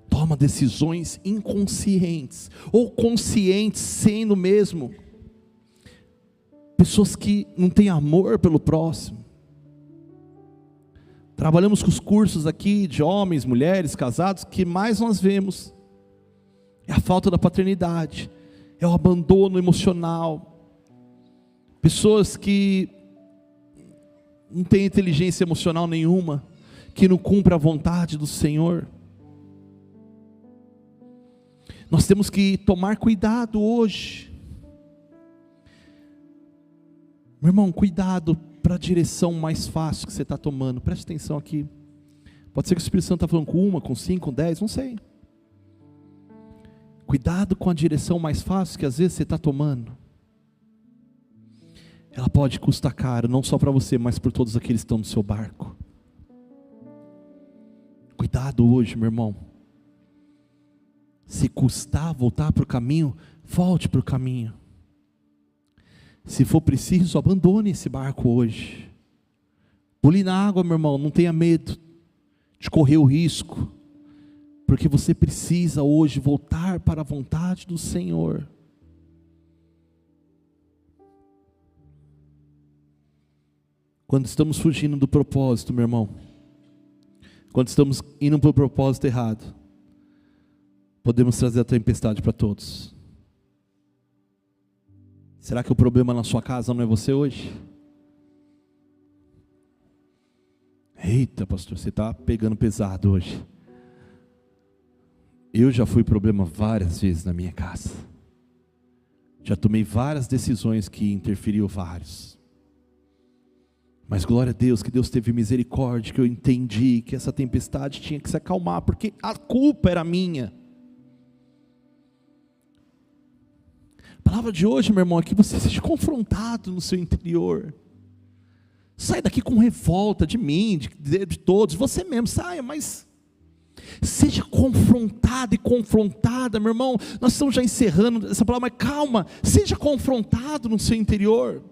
Toma decisões inconscientes, ou conscientes, sendo mesmo pessoas que não têm amor pelo próximo. Trabalhamos com os cursos aqui de homens, mulheres, casados, que mais nós vemos é a falta da paternidade, é o abandono emocional. Pessoas que não têm inteligência emocional nenhuma, que não cumprem a vontade do Senhor. Nós temos que tomar cuidado hoje. Meu irmão, cuidado para a direção mais fácil que você está tomando. Preste atenção aqui. Pode ser que o Espírito Santo está falando com 1, com 5, com 10, não sei. Cuidado com a direção mais fácil que às vezes você está tomando. Ela pode custar caro, não só para você, mas por todos aqueles que estão no seu barco. Cuidado hoje, meu irmão. Se custar voltar para o caminho, volte para o caminho. Se for preciso, abandone esse barco hoje. Pule na água, meu irmão, não tenha medo de correr o risco, porque você precisa hoje voltar para a vontade do Senhor. Quando estamos fugindo do propósito, meu irmão, quando estamos indo para o propósito errado, podemos trazer a tempestade para todos. Será que o problema na sua casa não é você hoje? Eita, pastor, você está pegando pesado hoje. Eu já fui problema várias vezes na minha casa. Já tomei várias decisões que interferiram vários. Mas glória a Deus, que Deus teve misericórdia, que eu entendi que essa tempestade tinha que se acalmar, porque a culpa era minha. A palavra de hoje, meu irmão, é que você seja confrontado no seu interior. Sai daqui com revolta de mim, de todos, você mesmo, saia, mas seja confrontado e confrontada, meu irmão. Nós estamos já encerrando essa palavra, mas calma, seja confrontado no seu interior.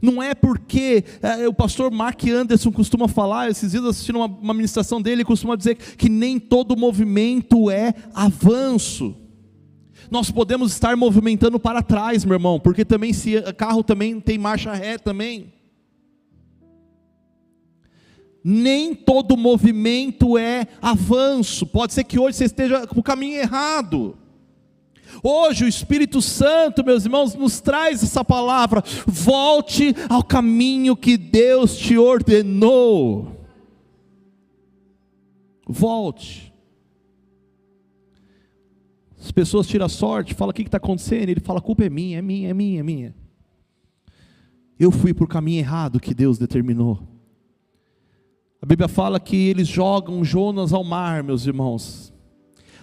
Não é porque o pastor Mark Anderson costuma falar, esses dias assistindo uma ministração dele, ele costuma dizer que nem todo movimento é avanço. Nós podemos estar movimentando para trás, meu irmão, porque também se carro também tem marcha ré também. Nem todo movimento é avanço. Pode ser que hoje você esteja com o caminho errado. Hoje o Espírito Santo, meus irmãos, nos traz essa palavra: volte ao caminho que Deus te ordenou. Volte. As pessoas tiram sorte, falam: o que está acontecendo? Ele fala: a culpa é minha, é minha, é minha, é minha. Eu fui por caminho errado que Deus determinou. A Bíblia fala que eles jogam Jonas ao mar, meus irmãos.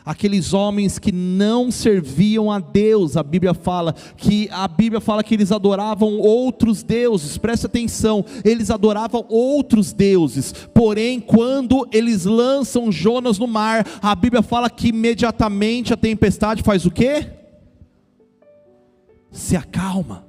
aqueles homens que não serviam a Deus. A Bíblia fala que eles adoravam outros deuses. Preste atenção, eles adoravam outros deuses. Porém, quando eles lançam Jonas no mar, a Bíblia fala que imediatamente a tempestade faz o quê? Se acalma.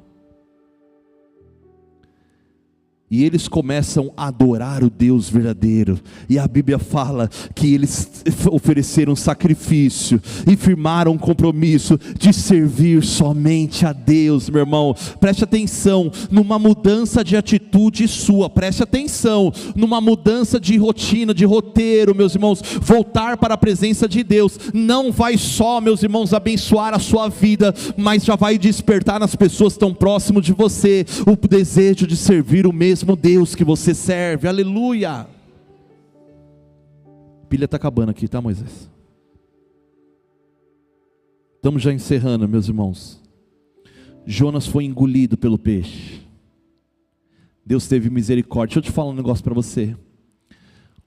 E eles começam a adorar o Deus verdadeiro. E a Bíblia fala que eles ofereceram sacrifício e firmaram um compromisso de servir somente a Deus, meu irmão. Preste atenção, numa mudança de atitude sua. Preste atenção, numa mudança de rotina, de roteiro, meus irmãos. Voltar para a presença de Deus não vai só, meus irmãos, abençoar a sua vida, mas já vai despertar nas pessoas tão próximas de você o desejo de servir o mesmo Deus que você serve. Aleluia. A pilha está acabando aqui, tá, Moisés? Estamos já encerrando, meus irmãos. Jonas foi engolido pelo peixe. Deus teve misericórdia. Deixa eu te falar um negócio para você.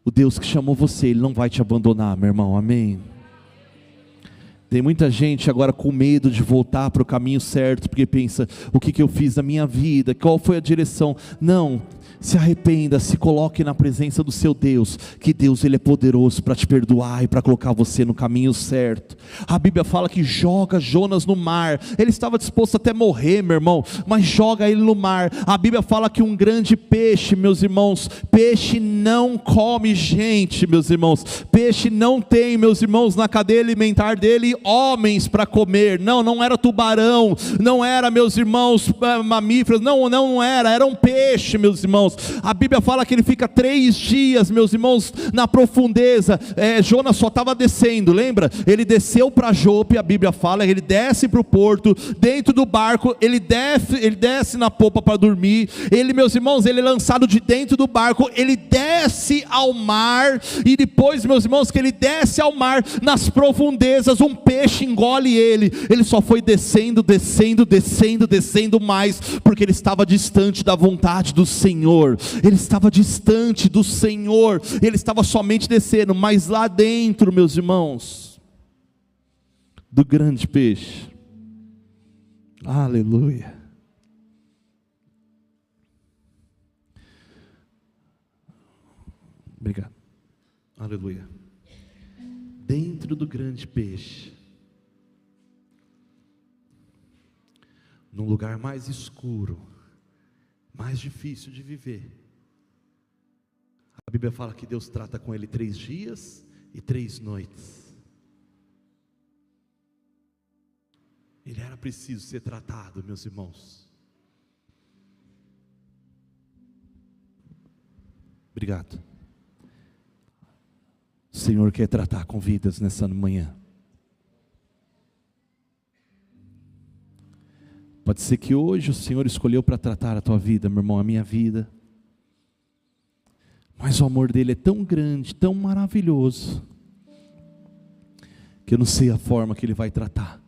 O Deus que chamou você, Ele não vai te abandonar, meu irmão, amém? Tem muita gente agora com medo de voltar para o caminho certo, porque pensa, o que eu fiz na minha vida, qual foi a direção? Não, se arrependa, se coloque na presença do seu Deus, que Deus Ele é poderoso para te perdoar e para colocar você no caminho certo. A Bíblia fala que joga Jonas no mar. Ele estava disposto até morrer, meu irmão, mas joga ele no mar. A Bíblia fala que um grande peixe, meus irmãos, peixe não come gente, meus irmãos, peixe não tem, meus irmãos, na cadeia alimentar dele homens para comer. Não era tubarão, não era, meus irmãos, mamíferos, não era um peixe, meus irmãos. A Bíblia fala que ele fica 3 dias, meus irmãos, na profundeza. Jonas só estava descendo, lembra? Ele desceu para Jope, a Bíblia fala, ele desce para o porto, dentro do barco, ele desce na popa para dormir. Ele, meus irmãos, ele é lançado de dentro do barco, ele desce ao mar, e depois, meus irmãos, que ele desce ao mar, nas profundezas, um peixe engole ele. Ele só foi descendo mais, porque ele estava distante da vontade do Senhor. Ele estava distante do Senhor, ele estava somente descendo, mas lá dentro, meus irmãos, do grande peixe, aleluia, obrigado, aleluia, dentro do grande peixe, num lugar mais escuro, mais difícil de viver, a Bíblia fala que Deus trata com ele 3 dias e 3 noites. Ele era preciso ser tratado, meus irmãos. Obrigado. O Senhor quer tratar com vidas nessa manhã. Pode ser que hoje o Senhor escolheu para tratar a tua vida, meu irmão, a minha vida. Mas o amor dele é tão grande, tão maravilhoso, que eu não sei a forma que ele vai tratar.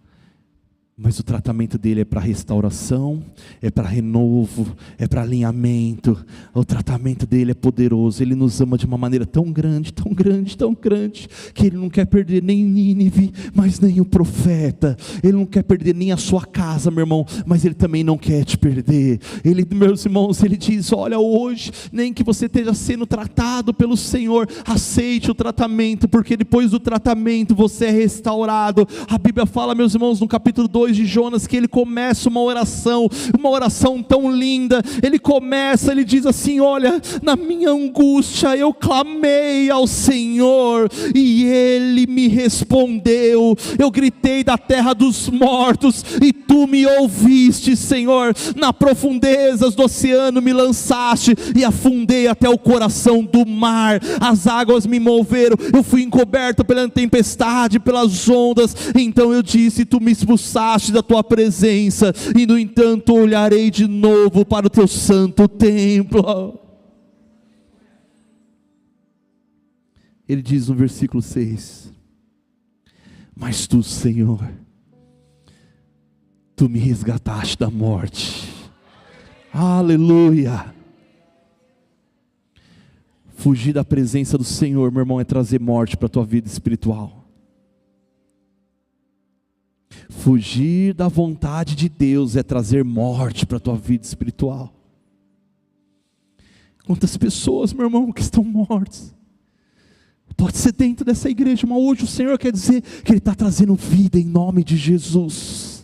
Mas o tratamento dele é para restauração, é para renovo, é para alinhamento. O tratamento dele é poderoso. Ele nos ama de uma maneira tão grande, tão grande, tão grande, que ele não quer perder nem Nínive, mas nem o profeta. Ele não quer perder nem a sua casa, meu irmão, mas ele também não quer te perder. Ele, meus irmãos, ele diz, olha, hoje, nem que você esteja sendo tratado pelo Senhor, aceite o tratamento, porque depois do tratamento você é restaurado. A Bíblia fala, meus irmãos, no capítulo 2 de Jonas, que ele começa uma oração tão linda. Ele diz assim, olha, na minha angústia eu clamei ao Senhor, e Ele me respondeu. Eu gritei da terra dos mortos, e Tu me ouviste, Senhor. Na profundezas do oceano me lançaste, e afundei até o coração do mar. As águas me moveram, eu fui encoberto pela tempestade, pelas ondas. Então eu disse, Tu me expulsaste da tua presença, e no entanto olharei de novo para o teu santo templo. Ele diz no versículo 6, mas Tu, Senhor, Tu me resgataste da morte. Aleluia. Fugir da presença do Senhor, meu irmão, é trazer morte para a tua vida espiritual. Fugir da vontade de Deus é trazer morte para a tua vida espiritual. Quantas pessoas, meu irmão, que estão mortas? Pode ser dentro dessa igreja, mas hoje o Senhor quer dizer que Ele está trazendo vida em nome de Jesus.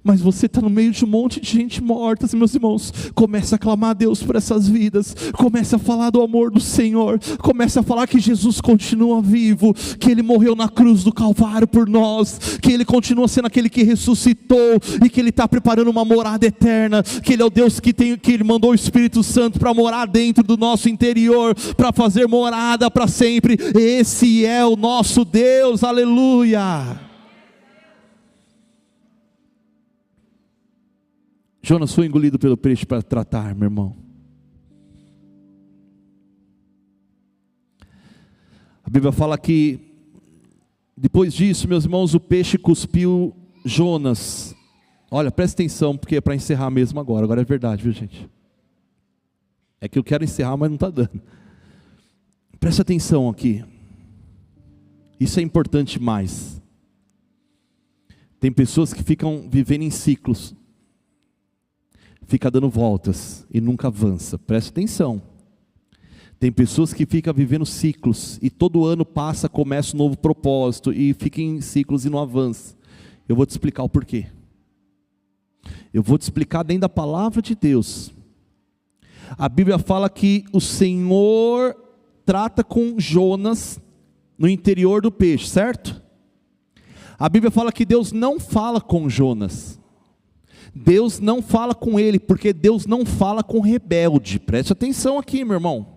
Mas você está no meio de um monte de gente morta, meus irmãos. Comece a clamar a Deus por essas vidas. Comece a falar do amor do Senhor. Comece a falar que Jesus continua vivo, que Ele morreu na cruz do Calvário por nós, que Ele continua sendo aquele que ressuscitou e que Ele está preparando uma morada eterna, que Ele é o Deus que Ele mandou o Espírito Santo para morar dentro do nosso interior, para fazer morada para sempre. Esse é o nosso Deus, aleluia. Jonas foi engolido pelo peixe para tratar, meu irmão. A Bíblia fala que, depois disso, meus irmãos, o peixe cuspiu Jonas. Olha, presta atenção, porque é para encerrar mesmo agora é verdade, viu gente? É que eu quero encerrar, mas não está dando. Presta atenção aqui. Isso é importante mais. Tem pessoas que ficam vivendo em ciclos. Fica dando voltas e nunca avança. Preste atenção. Tem pessoas que ficam vivendo ciclos e todo ano passa, começa um novo propósito e fica em ciclos e não avança. Eu vou te explicar o porquê. Eu vou te explicar dentro da palavra de Deus. A Bíblia fala que o Senhor trata com Jonas no interior do peixe, certo? A Bíblia fala que Deus não fala com Jonas. Deus não fala com ele, porque Deus não fala com rebelde. Preste atenção aqui, meu irmão.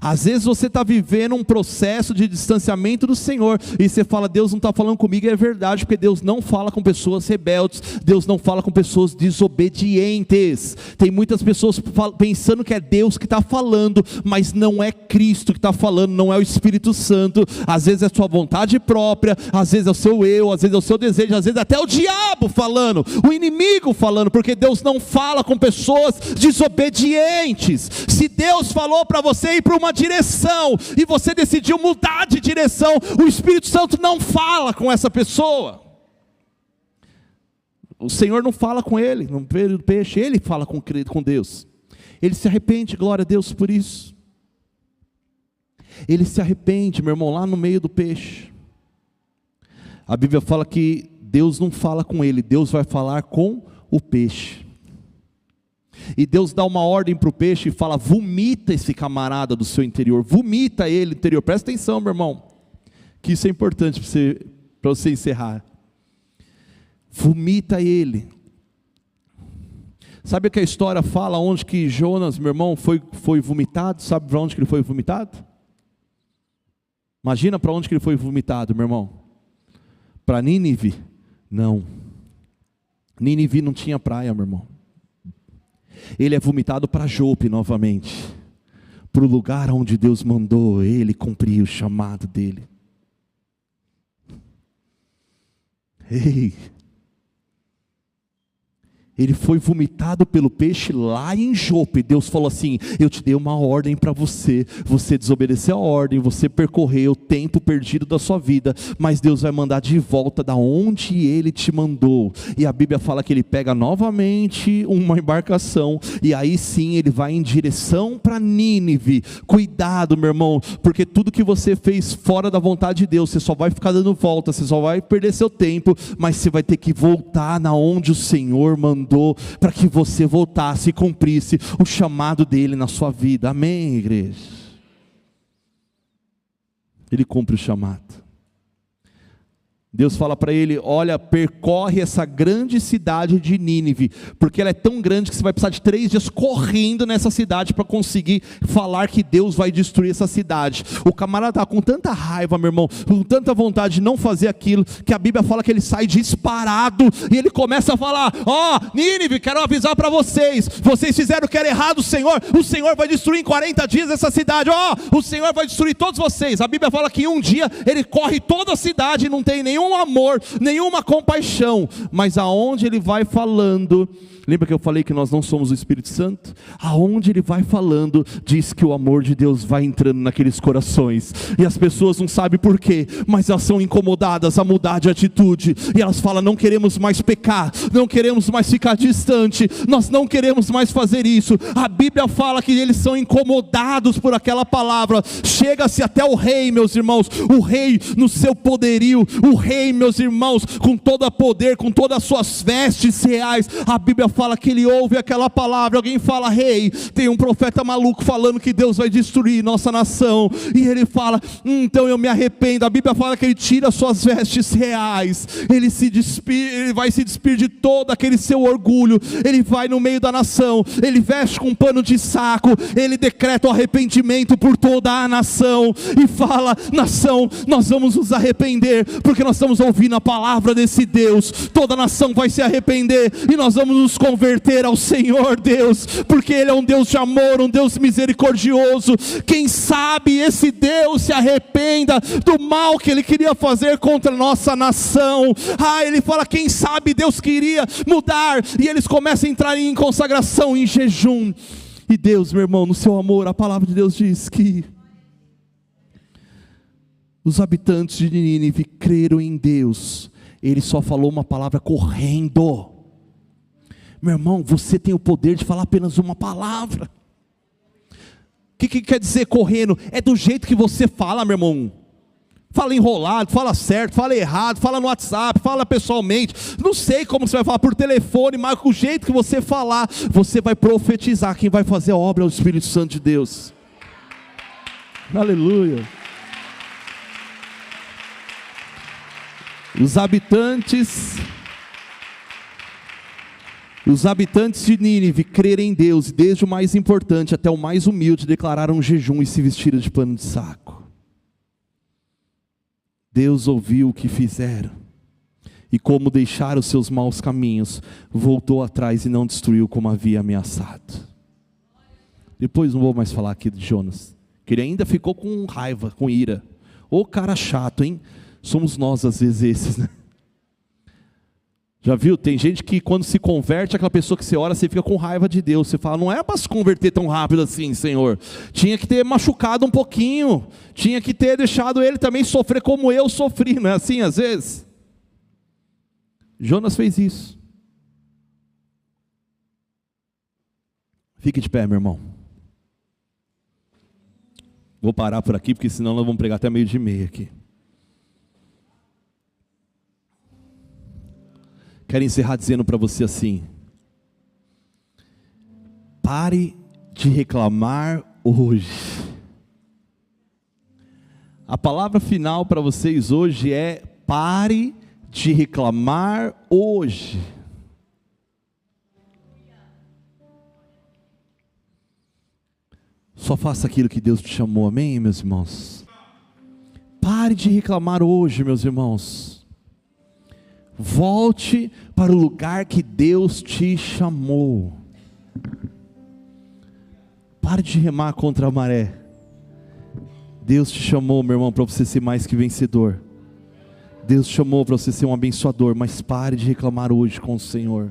Às vezes você está vivendo um processo de distanciamento do Senhor, e você fala, Deus não está falando comigo, e é verdade, porque Deus não fala com pessoas rebeldes, Deus não fala com pessoas desobedientes. Tem muitas pessoas pensando que é Deus que está falando, mas não é Cristo que está falando, não é o Espírito Santo. Às vezes é sua vontade própria, às vezes é o seu eu, às vezes é o seu desejo, às vezes até o diabo falando, o inimigo falando, porque Deus não fala com pessoas desobedientes. Se Deus falou para você ir para uma direção e você decidiu mudar de direção, o Espírito Santo não fala com essa pessoa. O Senhor não fala com ele no período do peixe, ele fala com Deus. Ele se arrepende, glória a Deus por isso. Ele se arrepende, meu irmão, lá no meio do peixe. A Bíblia fala que Deus não fala com ele, Deus vai falar com o peixe. E Deus dá uma ordem para o peixe e fala, vomita esse camarada do seu interior, vomita ele do interior. Presta atenção, meu irmão, que isso é importante para você encerrar. Vomita ele. Sabe o que a história fala, onde que Jonas, meu irmão, foi vomitado? Sabe para onde que ele foi vomitado? Imagina para onde que ele foi vomitado, meu irmão. Para Nínive? Não. Nínive não tinha praia, meu irmão. Ele é vomitado para Jope novamente, para o lugar onde Deus mandou ele cumprir o chamado dele. Ei! Ele foi vomitado pelo peixe lá em Jope. Deus falou assim, eu te dei uma ordem para você, você desobedeceu a ordem, você percorreu o tempo perdido da sua vida, mas Deus vai mandar de volta da onde Ele te mandou. E a Bíblia fala que Ele pega novamente uma embarcação, e aí sim Ele vai em direção para Nínive. Cuidado, meu irmão, porque tudo que você fez fora da vontade de Deus, você só vai ficar dando volta, você só vai perder seu tempo, mas você vai ter que voltar na onde o Senhor mandou, para que você voltasse e cumprisse o chamado dele na sua vida. Amém, igreja? Ele cumpre o chamado. Deus fala para ele, olha, percorre essa grande cidade de Nínive, porque ela é tão grande que você vai precisar de 3 dias correndo nessa cidade para conseguir falar que Deus vai destruir essa cidade. O camarada está com tanta raiva, meu irmão, com tanta vontade de não fazer aquilo, que a Bíblia fala que ele sai disparado, e ele começa a falar, Nínive, quero avisar para vocês fizeram o que era errado, o Senhor vai destruir em 40 dias essa cidade, o Senhor vai destruir todos vocês. A Bíblia fala que em um dia ele corre toda a cidade e não tem nenhum nenhum amor, nenhuma compaixão. Mas aonde ele vai falando, lembra que eu falei que nós não somos o Espírito Santo? Aonde ele vai falando, diz que o amor de Deus vai entrando naqueles corações, e as pessoas não sabem por quê, mas elas são incomodadas a mudar de atitude, e elas falam: não queremos mais pecar, não queremos mais ficar distante, nós não queremos mais fazer isso. A Bíblia fala que eles são incomodados por aquela palavra. Chega-se até o rei, meus irmãos, o rei no seu poderio, o rei, meus irmãos, com todo poder, com todas as suas vestes reais. A Bíblia fala que ele ouve aquela palavra. Alguém fala: rei, tem um profeta maluco falando que Deus vai destruir nossa nação, e ele fala: então eu me arrependo. A Bíblia fala que ele tira suas vestes reais, ele vai se despir de todo aquele seu orgulho, ele vai no meio da nação, ele veste com um pano de saco, ele decreta o arrependimento por toda a nação, e fala: nação, nós vamos nos arrepender, porque nós estamos ouvindo a palavra desse Deus. Toda a nação vai se arrepender, e nós vamos nos converter ao Senhor Deus, porque Ele é um Deus de amor, um Deus misericordioso. Quem sabe esse Deus se arrependa do mal que Ele queria fazer contra a nossa nação. Ele fala: quem sabe Deus queria mudar, e eles começam a entrar em consagração, em jejum. E Deus, meu irmão, no seu amor, a palavra de Deus diz que os habitantes de Nínive creram em Deus. Ele só falou uma palavra: correndo. Meu irmão, você tem o poder de falar apenas uma palavra. O que quer dizer correndo? É do jeito que você fala, meu irmão. Fala enrolado, fala certo, fala errado, fala no WhatsApp, fala pessoalmente. Não sei como você vai falar por telefone, mas o jeito que você falar, você vai profetizar. Quem vai fazer a obra é o Espírito Santo de Deus. Aleluia. Os habitantes de Nínive creram em Deus, e desde o mais importante até o mais humilde declararam jejum e se vestiram de pano de saco. Deus ouviu o que fizeram, e como deixaram os seus maus caminhos, voltou atrás e não destruiu como havia ameaçado. Depois não vou mais falar aqui de Jonas, que ele ainda ficou com raiva, com ira. Ô cara chato, hein? Somos nós às vezes esses, né? Já viu? Tem gente que quando se converte, aquela pessoa que você ora, você fica com raiva de Deus. Você fala: não é para se converter tão rápido assim, Senhor. Tinha que ter machucado um pouquinho. Tinha que ter deixado ele também sofrer como eu sofri. Não é assim às vezes? Jonas fez isso. Fique de pé, meu irmão. Vou parar por aqui, porque senão nós vamos pregar até 12:30 aqui. Quero encerrar dizendo para você assim: pare de reclamar hoje. A palavra final para vocês hoje é: pare de reclamar hoje. Só faça aquilo que Deus te chamou, amém, meus irmãos? Pare de reclamar hoje, meus irmãos. Volte para o lugar que Deus te chamou. Pare de remar contra a maré. Deus te chamou, meu irmão, para você ser mais que vencedor. Deus te chamou para você ser um abençoador. Mas pare de reclamar hoje com o Senhor.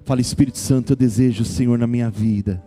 Fale: Espírito Santo, eu desejo o Senhor na minha vida.